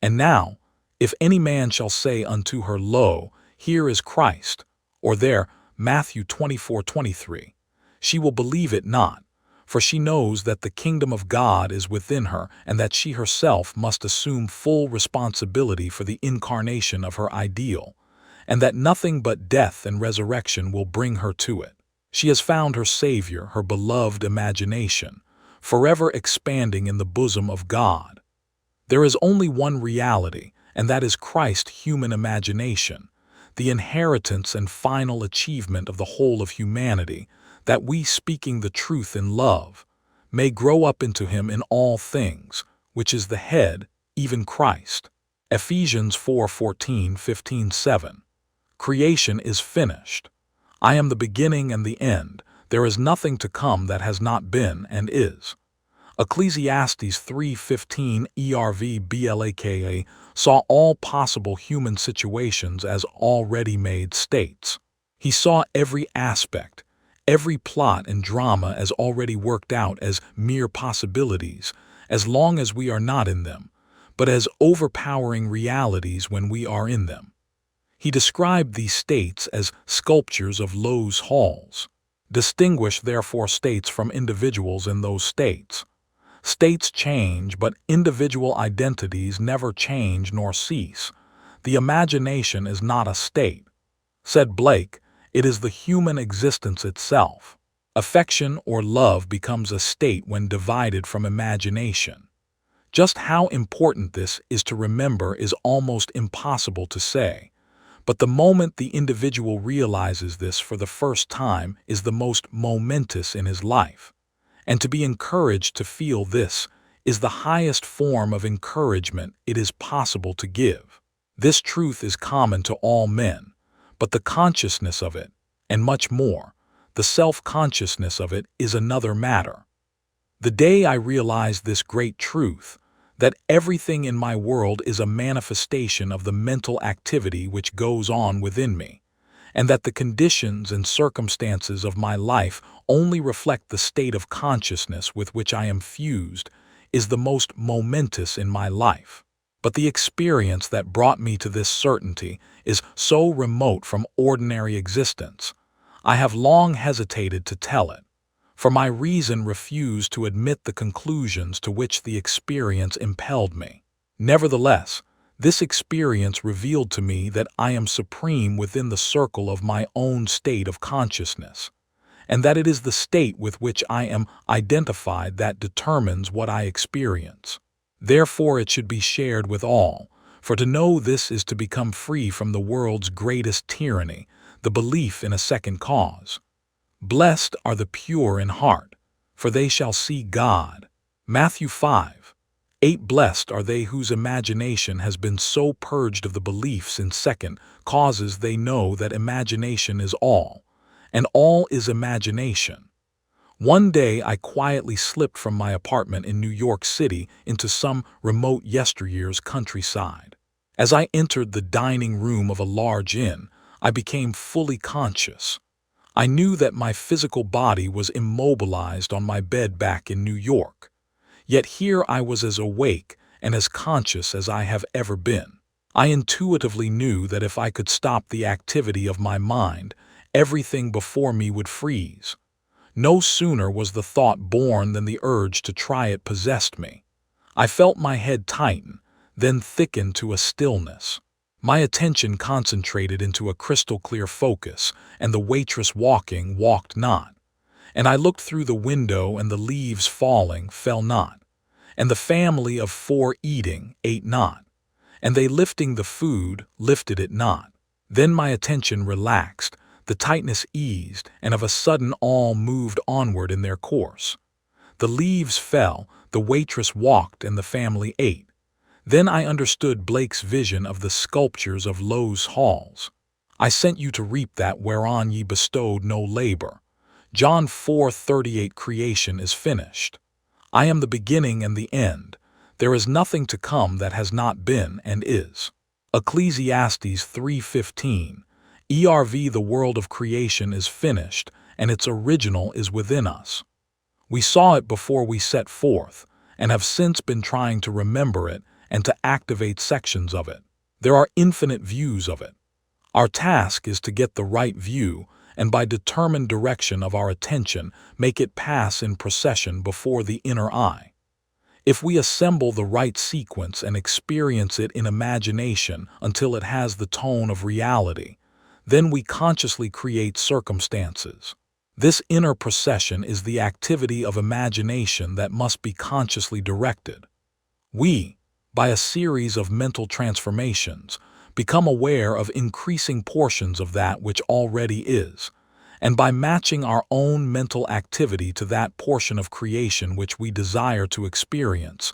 And now, if any man shall say unto her, Lo, here is Christ, or there, Matthew 24:23, she will believe it not, for she knows that the kingdom of God is within her and that she herself must assume full responsibility for the incarnation of her ideal, and that nothing but death and resurrection will bring her to it. She has found her Savior, her beloved imagination, forever expanding in the bosom of God. There is only one reality, and that is Christ's human imagination, the inheritance and final achievement of the whole of humanity, that we, speaking the truth in love, may grow up into him in all things, which is the head, even Christ. Ephesians 4:14-15:7. Creation is finished. I am the beginning and the end. There is nothing to come that has not been and is. Ecclesiastes 3:15 ERV-BLAKA saw all possible human situations as already made states. He saw every aspect, every plot and drama as already worked out as mere possibilities, as long as we are not in them, but as overpowering realities when we are in them. He described these states as sculptures of Lowe's halls. Distinguish therefore states from individuals in those states. States change, but individual identities never change nor cease. The imagination is not a state. Said Blake, it is the human existence itself. Affection or love becomes a state when divided from imagination. Just how important this is to remember is almost impossible to say, but the moment the individual realizes this for the first time is the most momentous in his life. And to be encouraged to feel this is the highest form of encouragement it is possible to give. This truth is common to all men, but the consciousness of it, and much more, the self-consciousness of it, is another matter. The day I realized this great truth, that everything in my world is a manifestation of the mental activity which goes on within me, and that the conditions and circumstances of my life only reflect the state of consciousness with which I am fused, is the most momentous in my life. But the experience that brought me to this certainty is so remote from ordinary existence, I have long hesitated to tell it, for my reason refused to admit the conclusions to which the experience impelled me. Nevertheless, this experience revealed to me that I am supreme within the circle of my own state of consciousness, and that it is the state with which I am identified that determines what I experience. Therefore it should be shared with all, for to know this is to become free from the world's greatest tyranny, the belief in a second cause. Blessed are the pure in heart, for they shall see God. Matthew 5:8. Blessed are they whose imagination has been so purged of the beliefs in second causes they know that imagination is all, and all is imagination. One day I quietly slipped from my apartment in New York City into some remote yesteryear's countryside. As I entered the dining room of a large inn, I became fully conscious. I knew that my physical body was immobilized on my bed back in New York. Yet here I was as awake and as conscious as I have ever been. I intuitively knew that if I could stop the activity of my mind, everything before me would freeze. No sooner was the thought born than the urge to try it possessed me. I felt my head tighten, then thicken to a stillness. My attention concentrated into a crystal-clear focus, and the waitress walking walked not. And I looked through the window, and the leaves falling fell not. And the family of 4 eating ate not. And they lifting the food lifted it not. Then my attention relaxed, the tightness eased, and of a sudden all moved onward in their course. The leaves fell, the waitress walked, and the family ate. Then I understood Blake's vision of the sculptures of Low's halls. I sent you to reap that whereon ye bestowed no labor. John 4:38. Creation is finished. I am the beginning and the end. There is nothing to come that has not been and is. Ecclesiastes 3:15. ERV. The world of creation is finished, and its original is within us. We saw it before we set forth, and have since been trying to remember it and to activate sections of it. There are infinite views of it. Our task is to get the right view, and by determined direction of our attention, make it pass in procession before the inner eye. If we assemble the right sequence and experience it in imagination until it has the tone of reality, then we consciously create circumstances. This inner procession is the activity of imagination that must be consciously directed. We, by a series of mental transformations, become aware of increasing portions of that which already is, and by matching our own mental activity to that portion of creation which we desire to experience,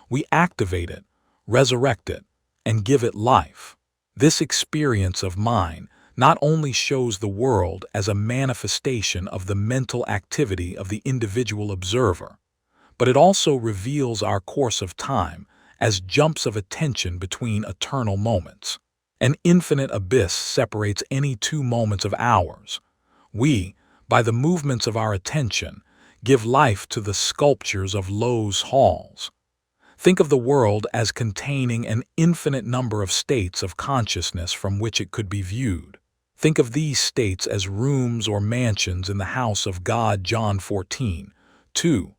we activate it, resurrect it, and give it life. This experience of mine not only shows the world as a manifestation of the mental activity of the individual observer, but it also reveals our course of time as jumps of attention between eternal moments. An infinite abyss separates any 2 moments of ours. We, by the movements of our attention, give life to the sculptures of Low's halls. Think of the world as containing an infinite number of states of consciousness from which it could be viewed. Think of these states as rooms or mansions in the house of God, John 14:2.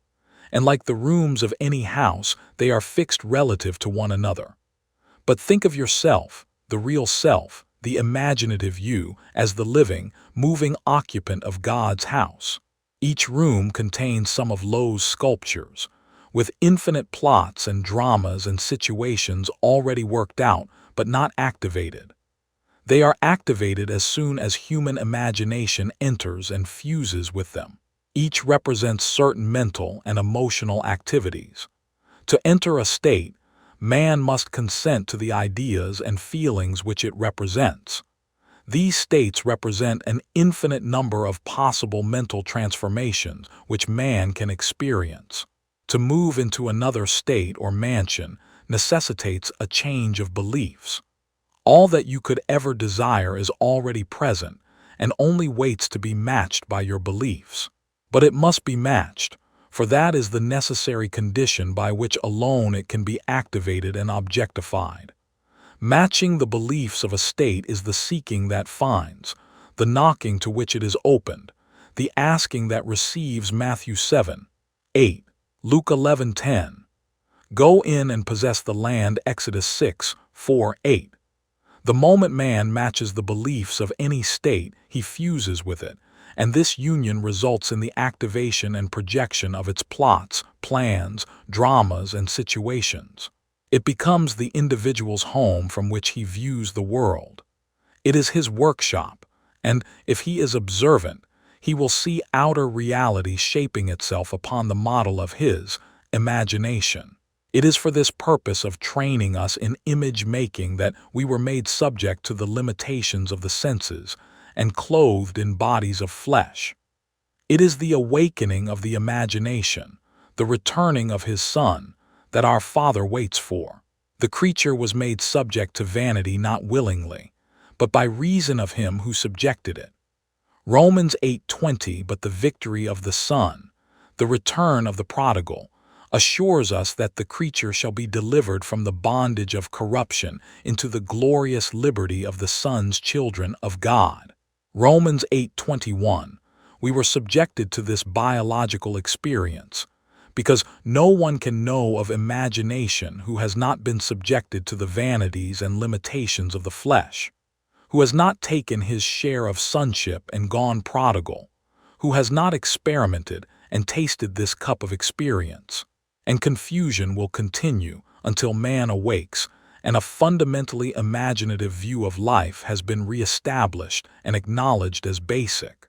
And like the rooms of any house, they are fixed relative to one another. But think of yourself, the real self, the imaginative you, as the living, moving occupant of God's house. Each room contains some of Low's sculptures, with infinite plots and dramas and situations already worked out but not activated. They are activated as soon as human imagination enters and fuses with them. Each represents certain mental and emotional activities. To enter a state, man must consent to the ideas and feelings which it represents. These states represent an infinite number of possible mental transformations which man can experience. To move into another state or mansion necessitates a change of beliefs. All that you could ever desire is already present and only waits to be matched by your beliefs. But it must be matched, for that is the necessary condition by which alone it can be activated and objectified. Matching the beliefs of a state is the seeking that finds, the knocking to which it is opened, the asking that receives. Matthew 7:8, Luke 11:10. Go in and possess the land. Exodus 6:4-8. The moment man matches the beliefs of any state, he fuses with it, and this union results in the activation and projection of its plots, plans, dramas, and situations. It becomes the individual's home from which he views the world. It is his workshop, and if he is observant, he will see outer reality shaping itself upon the model of his imagination. It is for this purpose of training us in image-making that we were made subject to the limitations of the senses and clothed in bodies of flesh. It is the awakening of the imagination, the returning of his Son, that our Father waits for. The creature was made subject to vanity not willingly, but by reason of him who subjected it. Romans 8:20. But the victory of the Son, the return of the prodigal, assures us that the creature shall be delivered from the bondage of corruption into the glorious liberty of the sons children of God. Romans 8:21. We were subjected to this biological experience, because no one can know of imagination who has not been subjected to the vanities and limitations of the flesh, who has not taken his share of sonship and gone prodigal, who has not experimented and tasted this cup of experience. And confusion will continue until man awakes and a fundamentally imaginative view of life has been reestablished and acknowledged as basic.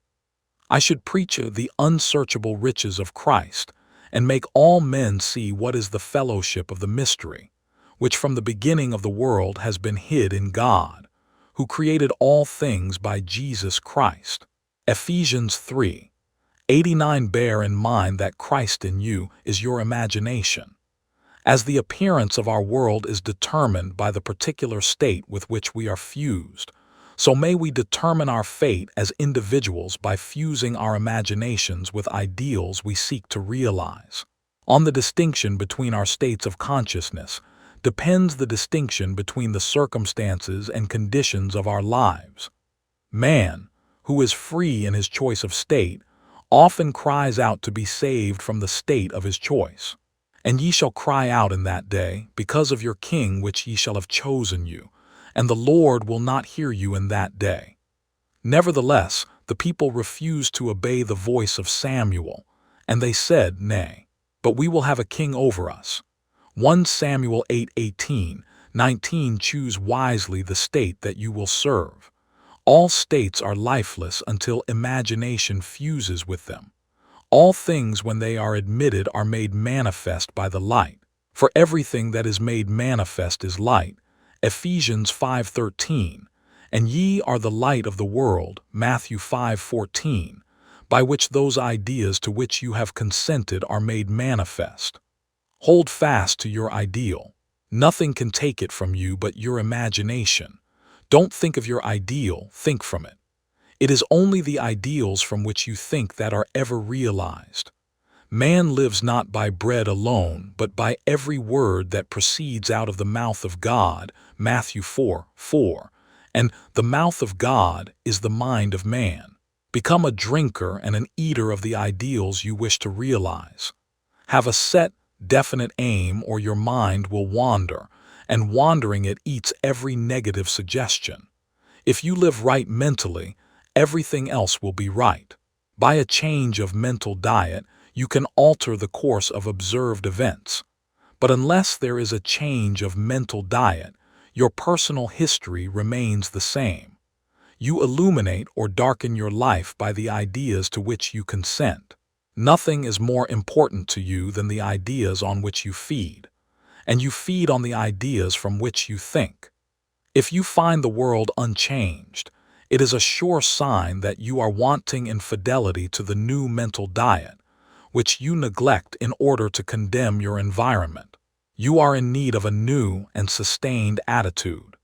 I should preach the unsearchable riches of Christ and make all men see what is the fellowship of the mystery, which from the beginning of the world has been hid in God, who created all things by Jesus Christ. Ephesians 3:89. Bear in mind that Christ in you is your imagination. As the appearance of our world is determined by the particular state with which we are fused, so may we determine our fate as individuals by fusing our imaginations with ideals we seek to realize. On the distinction between our states of consciousness depends the distinction between the circumstances and conditions of our lives. Man, who is free in his choice of state, often cries out to be saved from the state of his choice. And ye shall cry out in that day, because of your king which ye shall have chosen you, and the Lord will not hear you in that day. Nevertheless, the people refused to obey the voice of Samuel, and they said, Nay, but we will have a king over us. 1 Samuel 8:18-19. Choose wisely the state that you will serve. All states are lifeless until imagination fuses with them. All things when they are admitted are made manifest by the light. For everything that is made manifest is light. Ephesians 5:13. And ye are the light of the world. Matthew 5:14. By which those ideas to which you have consented are made manifest. Hold fast to your ideal. Nothing can take it from you but your imagination. Don't think of your ideal, think from it. It is only the ideals from which you think that are ever realized. Man lives not by bread alone, but by every word that proceeds out of the mouth of God. Matthew 4:4. And the mouth of God is the mind of man. Become a drinker and an eater of the ideals you wish to realize. Have a set, definite aim, or your mind will wander, and wandering it eats every negative suggestion. If you live right mentally, everything else will be right. By a change of mental diet, You can alter the course of observed events. But unless there is a change of mental diet, your personal history remains the same. You illuminate or darken your life by the ideas to which you consent. Nothing is more important to you than the ideas on which you feed, and you feed on the ideas from which you think. If you find the world unchanged, it is a sure sign that you are wanting in fidelity to the new mental diet, which you neglect in order to condemn your environment. You are in need of a new and sustained attitude.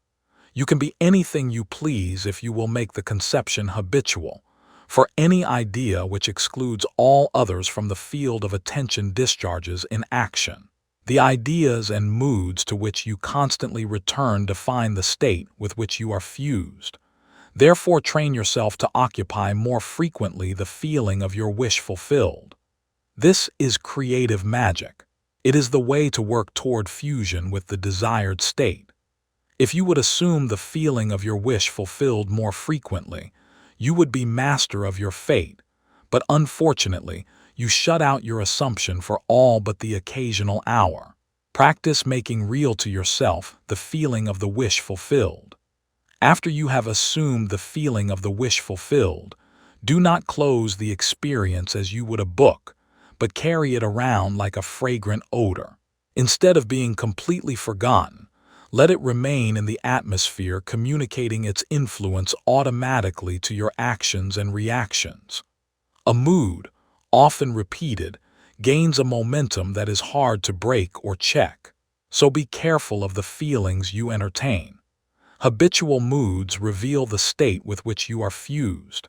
You can be anything you please if you will make the conception habitual, for any idea which excludes all others from the field of attention discharges in action. The ideas and moods to which you constantly return define the state with which you are fused. Therefore, train yourself to occupy more frequently the feeling of your wish fulfilled. This is creative magic. It is the way to work toward fusion with the desired state. If you would assume the feeling of your wish fulfilled more frequently, you would be master of your fate, but unfortunately, you shut out your assumption for all but the occasional hour. Practice making real to yourself the feeling of the wish fulfilled. After you have assumed the feeling of the wish fulfilled, do not close the experience as you would a book, but carry it around like a fragrant odor. Instead of being completely forgotten, let it remain in the atmosphere, communicating its influence automatically to your actions and reactions. A mood, often repeated, gains a momentum that is hard to break or check. So be careful of the feelings you entertain. Habitual moods reveal the state with which you are fused.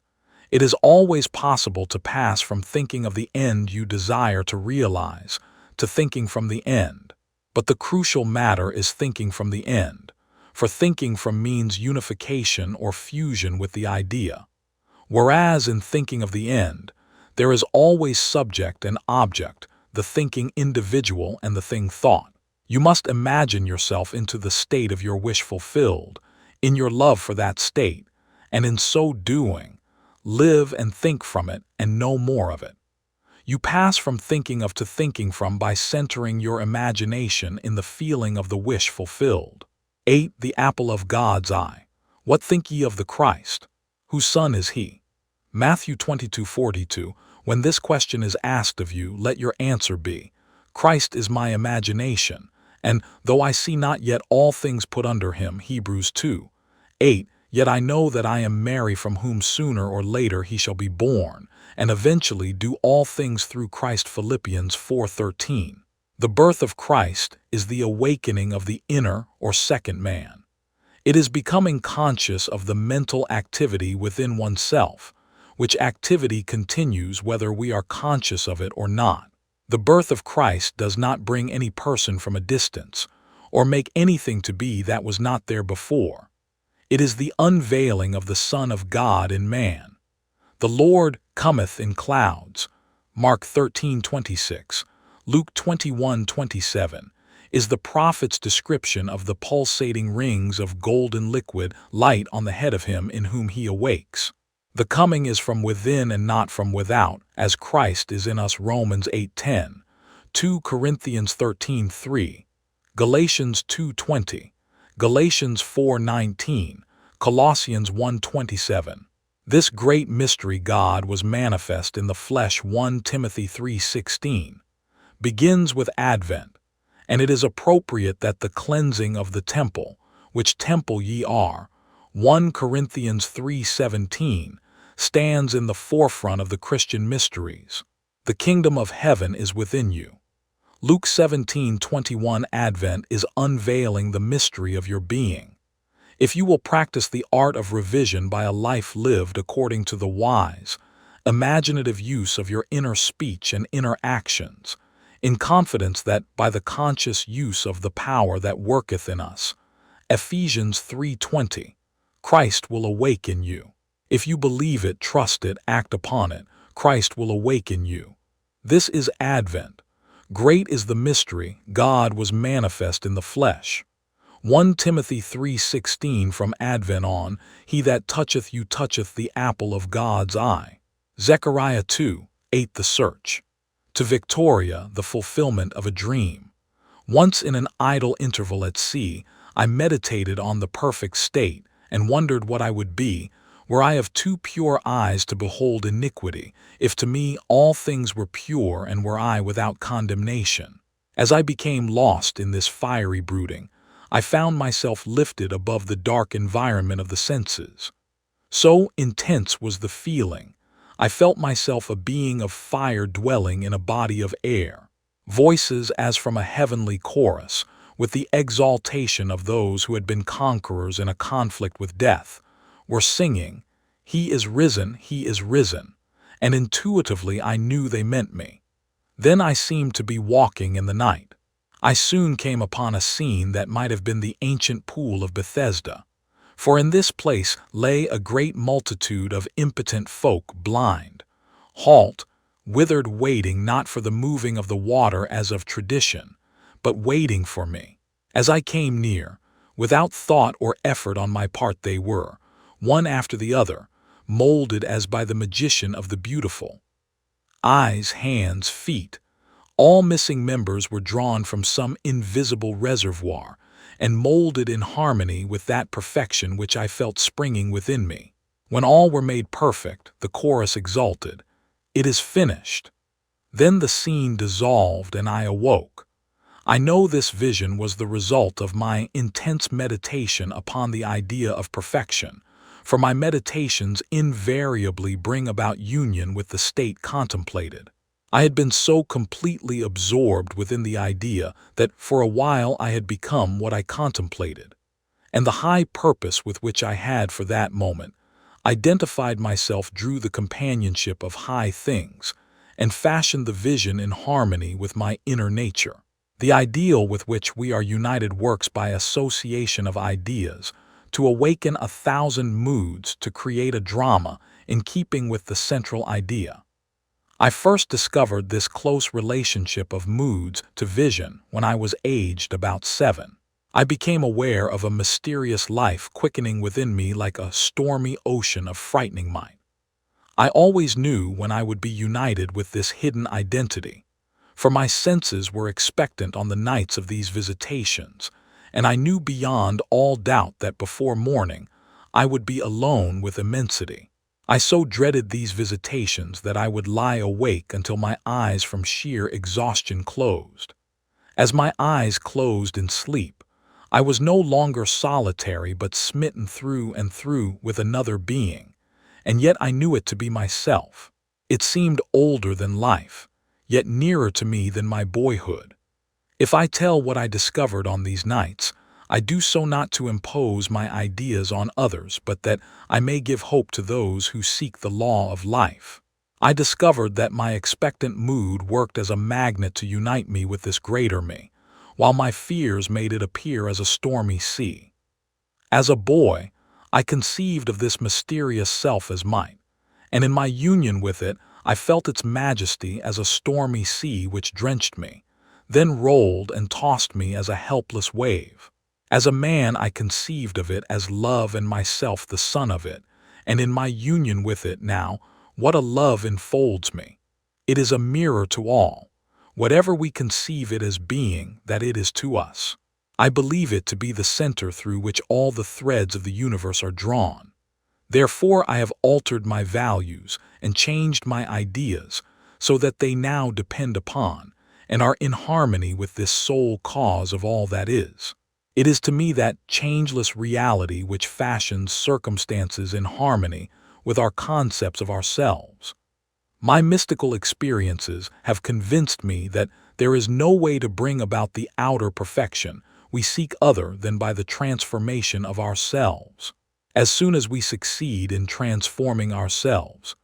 It is always possible to pass from thinking of the end you desire to realize to thinking from the end. But the crucial matter is thinking from the end, for thinking from means unification or fusion with the idea. Whereas in thinking of the end, there is always subject and object, the thinking individual and the thing thought. You must imagine yourself into the state of your wish fulfilled, in your love for that state, and in so doing, live and think from it and no more of it. You pass from thinking of to thinking from by centering your imagination in the feeling of the wish fulfilled. 8. The apple of God's eye. What think ye of the Christ? Whose son is he? Matthew 22:42. When this question is asked of you, let your answer be, Christ is my imagination, and though I see not yet all things put under him. Hebrews 2:8. Yet I know that I am Mary, from whom sooner or later he shall be born, and eventually do all things through Christ. Philippians 4:13. The birth of Christ is the awakening of the inner or second man. It is becoming conscious of the mental activity within oneself, which activity continues whether we are conscious of it or not. The birth of Christ does not bring any person from a distance, or make anything to be that was not there before. It is the unveiling of the Son of God in man. The Lord cometh in clouds, Mark 13:26, Luke 21:27, is the prophet's description of the pulsating rings of golden liquid light on the head of him in whom he awakes. The coming is from within and not from without, as Christ is in us. Romans 8:10, 2 Corinthians 13:3, Galatians 2:20, Galatians 4:19, Colossians 1:27. This great mystery, God was manifest in the flesh, 1 Timothy 3:16, begins with Advent, and it is appropriate that the cleansing of the temple, which temple ye are, 1 Corinthians 3:17, stands in the forefront of the Christian mysteries. The kingdom of heaven is within you. Luke 17:21. Advent is unveiling the mystery of your being. If you will practice the art of revision by a life lived according to the wise, imaginative use of your inner speech and inner actions, in confidence that by the conscious use of the power that worketh in us, Ephesians 3:20, Christ will awaken you. If you believe it, trust it, act upon it, Christ will awaken you. This is Advent. Great is the mystery, God was manifest in the flesh. 1 Timothy 3:16. From Advent on, he that toucheth you toucheth the apple of God's eye. Zechariah 2:8. The search. To Victoria, the fulfillment of a dream. Once in an idle interval at sea, I meditated on the perfect state and wondered what I would be, were I of too pure eyes to behold iniquity, if to me all things were pure and were I without condemnation. As I became lost in this fiery brooding, I found myself lifted above the dark environment of the senses. So intense was the feeling, I felt myself a being of fire dwelling in a body of air. Voices as from a heavenly chorus, with the exaltation of those who had been conquerors in a conflict with death, were singing, "He is risen, he is risen," and intuitively I knew they meant me. Then I seemed to be walking in the night. I soon came upon a scene that might have been the ancient pool of Bethesda. For in this place lay a great multitude of impotent folk, blind, halt, withered, waiting not for the moving of the water as of tradition, but waiting for me. As I came near, without thought or effort on my part they were, one after the other, molded as by the magician of the beautiful. Eyes, hands, feet, all missing members were drawn from some invisible reservoir, and molded in harmony with that perfection which I felt springing within me. When all were made perfect, the chorus exulted, "It is finished." Then the scene dissolved and I awoke. I know this vision was the result of my intense meditation upon the idea of perfection, for my meditations invariably bring about union with the state contemplated. I had been so completely absorbed within the idea that for a while I had become what I contemplated, and the high purpose with which I had for that moment identified myself drew the companionship of high things, and fashioned the vision in harmony with my inner nature. The ideal with which we are united works by association of ideas, to awaken 1,000 moods to create a drama in keeping with the central idea. I first discovered this close relationship of moods to vision when I was aged about 7. I became aware of a mysterious life quickening within me like a stormy ocean of frightening might. I always knew when I would be united with this hidden identity, for my senses were expectant on the nights of these visitations, and I knew beyond all doubt that before morning I would be alone with immensity. I so dreaded these visitations that I would lie awake until my eyes from sheer exhaustion closed. As my eyes closed in sleep, I was no longer solitary but smitten through and through with another being, and yet I knew it to be myself. It seemed older than life, yet nearer to me than my boyhood. If I tell what I discovered on these nights, I do so not to impose my ideas on others, but that I may give hope to those who seek the law of life. I discovered that my expectant mood worked as a magnet to unite me with this greater me, while my fears made it appear as a stormy sea. As a boy, I conceived of this mysterious self as mine, and in my union with it, I felt its majesty as a stormy sea which drenched me, then rolled and tossed me as a helpless wave. As a man I conceived of it as love and myself the son of it, and in my union with it now, what a love enfolds me! It is a mirror to all, whatever we conceive it as being, that it is to us. I believe it to be the center through which all the threads of the universe are drawn. Therefore I have altered my values and changed my ideas so that they now depend upon and are in harmony with this sole cause of all that is. It is to me that changeless reality which fashions circumstances in harmony with our concepts of ourselves. My mystical experiences have convinced me that there is no way to bring about the outer perfection we seek other than by the transformation of ourselves. As soon as we succeed in transforming ourselves,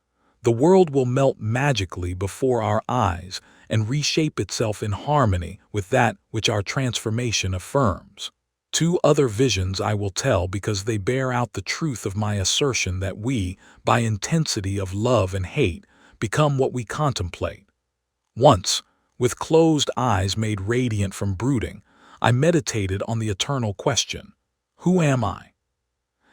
the world will melt magically before our eyes and reshape itself in harmony with that which our transformation affirms. 2 other visions I will tell because they bear out the truth of my assertion that we, by intensity of love and hate, become what we contemplate. Once, with closed eyes made radiant from brooding, I meditated on the eternal question, "Who am I?"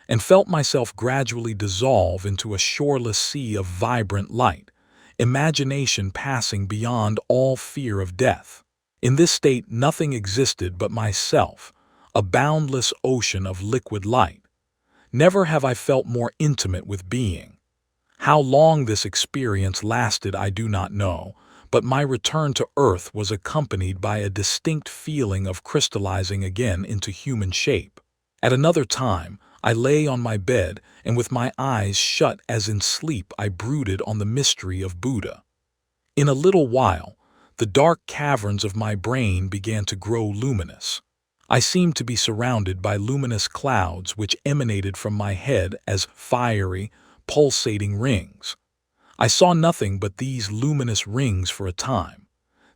and felt myself gradually dissolve into a shoreless sea of vibrant light, imagination passing beyond all fear of death. In this state, nothing existed but myself, a boundless ocean of liquid light. Never have I felt more intimate with being. How long this experience lasted I do not know, but my return to Earth was accompanied by a distinct feeling of crystallizing again into human shape. At another time, I lay on my bed, and with my eyes shut as in sleep I brooded on the mystery of Buddha. In a little while, the dark caverns of my brain began to grow luminous. I seemed to be surrounded by luminous clouds which emanated from my head as fiery, pulsating rings. I saw nothing but these luminous rings for a time.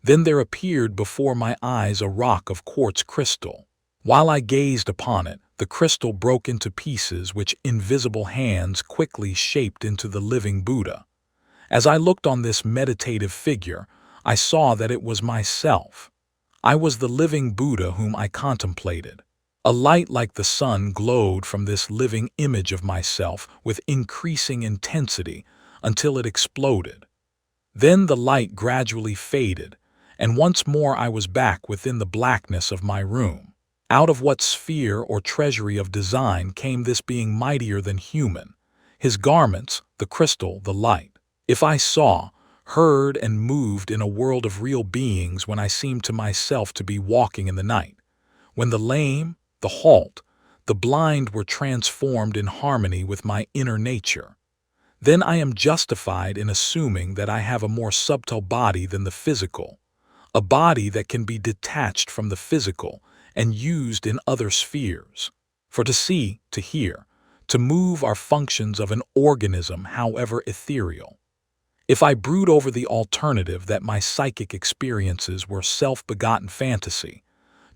Then there appeared before my eyes a rock of quartz crystal. While I gazed upon it, the crystal broke into pieces which invisible hands quickly shaped into the living Buddha. As I looked on this meditative figure, I saw that it was myself. I was the living Buddha whom I contemplated. A light like the sun glowed from this living image of myself with increasing intensity until it exploded. Then the light gradually faded, and once more I was back within the blackness of my room. Out of what sphere or treasury of design came this being mightier than human? His garments, the crystal, the light. If I saw, heard, and moved in a world of real beings when I seemed to myself to be walking in the night, when the lame, the halt, the blind were transformed in harmony with my inner nature, then I am justified in assuming that I have a more subtle body than the physical, a body that can be detached from the physical and used in other spheres. For to see, to hear, to move are functions of an organism, however ethereal. If I brood over the alternative that my psychic experiences were self-begotten fantasy,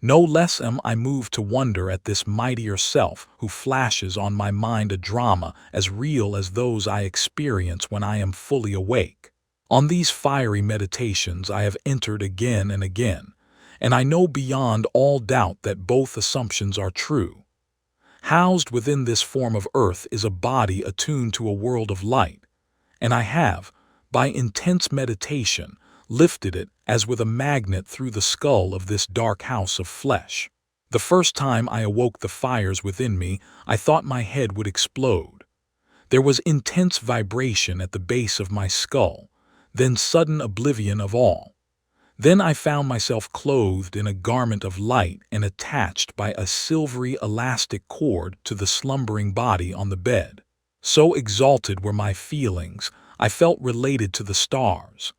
no less am I moved to wonder at this mightier self who flashes on my mind a drama as real as those I experience when I am fully awake. On these fiery meditations I have entered again and again, and I know beyond all doubt that both assumptions are true. Housed within this form of earth is a body attuned to a world of light, and I have, by intense meditation, lifted it as with a magnet through the skull of this dark house of flesh. The first time I awoke the fires within me, I thought my head would explode. There was intense vibration at the base of my skull, then sudden oblivion of all. Then I found myself clothed in a garment of light and attached by a silvery elastic cord to the slumbering body on the bed. So exalted were my feelings, I felt related to the stars.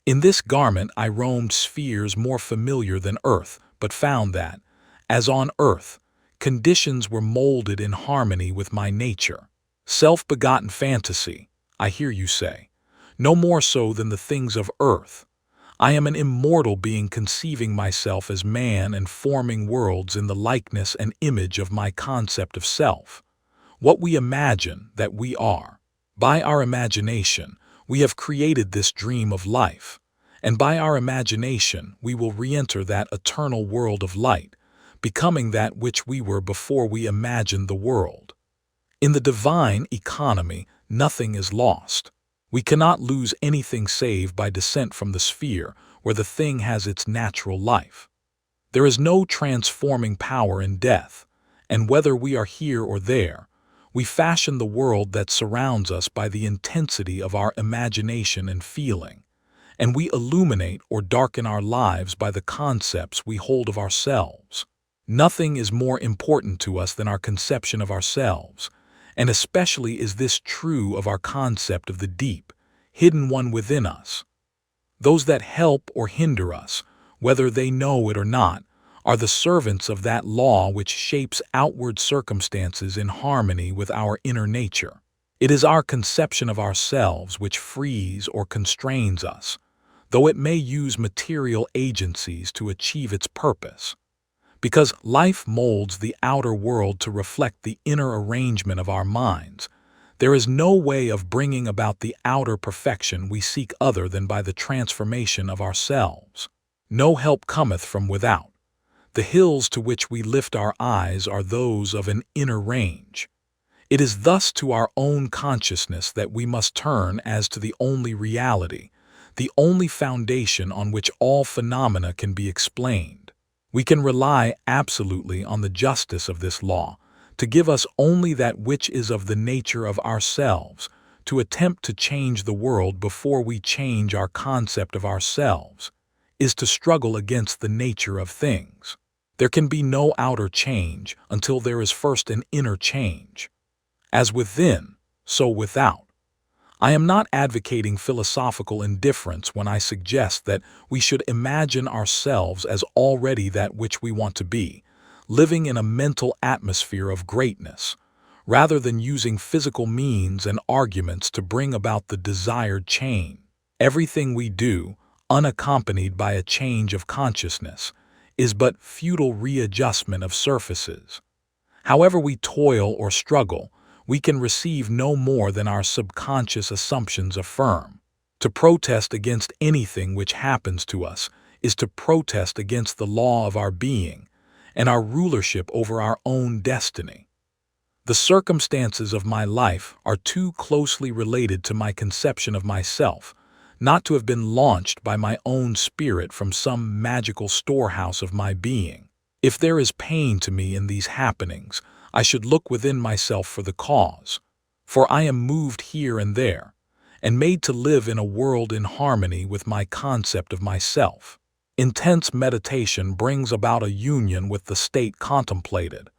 In this garment I roamed spheres more familiar than earth, but found that, as on earth, conditions were molded in harmony with my nature. Self-begotten fantasy, I hear you say, no more so than the things of earth. I am an immortal being conceiving myself as man and forming worlds in the likeness and image of my concept of self. What we imagine that we are. By our imagination, we have created this dream of life, and by our imagination we will re-enter that eternal world of light, becoming that which we were before we imagined the world. In the divine economy, nothing is lost. We cannot lose anything save by descent from the sphere where the thing has its natural life. There is no transforming power in death, and whether we are here or there, we fashion the world that surrounds us by the intensity of our imagination and feeling, and we illuminate or darken our lives by the concepts we hold of ourselves. Nothing is more important to us than our conception of ourselves, and especially is this true of our concept of the deep, hidden one within us. Those that help or hinder us, whether they know it or not, are the servants of that law which shapes outward circumstances in harmony with our inner nature. It is our conception of ourselves which frees or constrains us, though it may use material agencies to achieve its purpose. Because life molds the outer world to reflect the inner arrangement of our minds, there is no way of bringing about the outer perfection we seek other than by the transformation of ourselves. No help cometh from without. The hills to which we lift our eyes are those of an inner range. It is thus to our own consciousness that we must turn as to the only reality, the only foundation on which all phenomena can be explained. We can rely absolutely on the justice of this law, to give us only that which is of the nature of ourselves. To attempt to change the world before we change our concept of ourselves is to struggle against the nature of things. There can be no outer change until there is first an inner change. As within, so without. I am not advocating philosophical indifference when I suggest that we should imagine ourselves as already that which we want to be, living in a mental atmosphere of greatness, rather than using physical means and arguments to bring about the desired change. Everything we do, unaccompanied by a change of consciousness, is but futile readjustment of surfaces. However we toil or struggle, we can receive no more than our subconscious assumptions affirm. To protest against anything which happens to us is to protest against the law of our being and our rulership over our own destiny. The circumstances of my life are too closely related to my conception of myself, not to have been launched by my own spirit from some magical storehouse of my being. If there is pain to me in these happenings, I should look within myself for the cause, for I am moved here and there, and made to live in a world in harmony with my concept of myself. Intense meditation brings about a union with the state contemplated,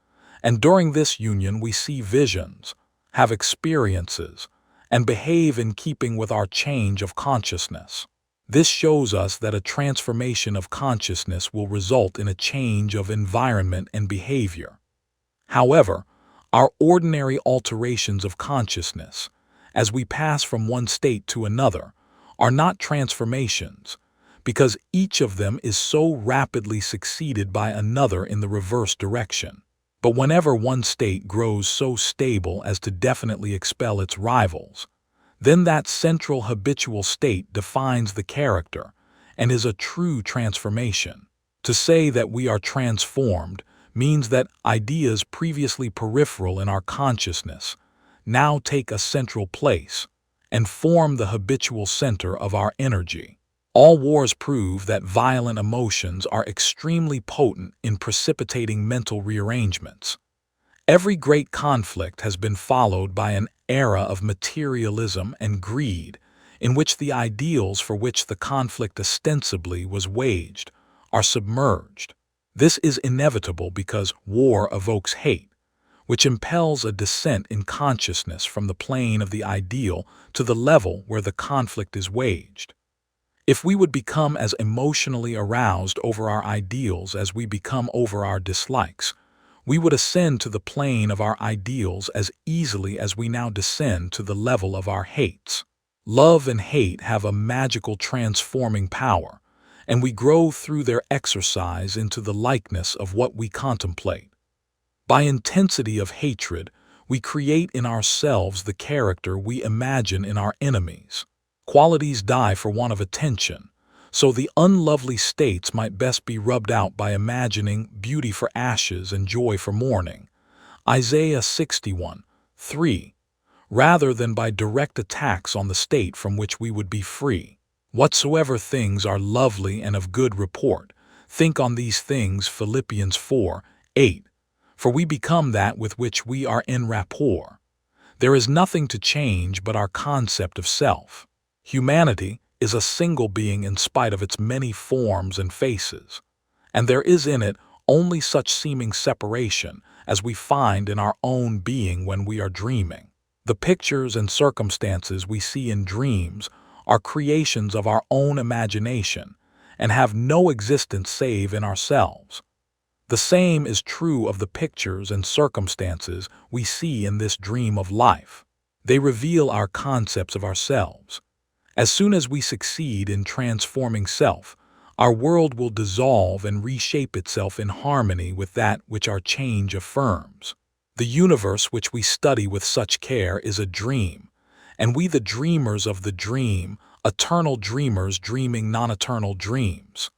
and during this union we see visions, have experiences, and behave in keeping with our change of consciousness. This shows us that a transformation of consciousness will result in a change of environment and behavior. However, our ordinary alterations of consciousness, as we pass from one state to another, are not transformations, because each of them is so rapidly succeeded by another in the reverse direction. But whenever one state grows so stable as to definitely expel its rivals, then that central habitual state defines the character and is a true transformation. To say that we are transformed means that ideas previously peripheral in our consciousness now take a central place and form the habitual center of our energy. All wars prove that violent emotions are extremely potent in precipitating mental rearrangements. Every great conflict has been followed by an era of materialism and greed, in which the ideals for which the conflict ostensibly was waged are submerged. This is inevitable because war evokes hate, which impels a descent in consciousness from the plane of the ideal to the level where the conflict is waged. If we would become as emotionally aroused over our ideals as we become over our dislikes, we would ascend to the plane of our ideals as easily as we now descend to the level of our hates. Love and hate have a magical transforming power, and we grow through their exercise into the likeness of what we contemplate. By intensity of hatred, we create in ourselves the character we imagine in our enemies. Qualities die for want of attention, so the unlovely states might best be rubbed out by imagining beauty for ashes and joy for mourning. Isaiah 61:3, rather than by direct attacks on the state from which we would be free. Whatsoever things are lovely and of good report, think on these things. Philippians 4:8, for we become that with which we are en rapport. There is nothing to change but our concept of self. Humanity is a single being in spite of its many forms and faces, and there is in it only such seeming separation as we find in our own being when we are dreaming. The pictures and circumstances we see in dreams are creations of our own imagination and have no existence save in ourselves. The same is true of the pictures and circumstances we see in this dream of life. They reveal our concepts of ourselves. As soon as we succeed in transforming self, our world will dissolve and reshape itself in harmony with that which our change affirms. The universe which we study with such care is a dream, and we the dreamers of the dream, eternal dreamers dreaming non-eternal dreams.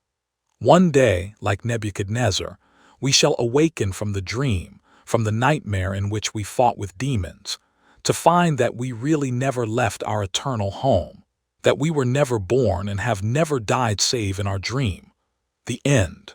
One day, like Nebuchadnezzar, we shall awaken from the dream, from the nightmare in which we fought with demons, to find that we really never left our eternal home, that we were never born and have never died save in our dream. The end.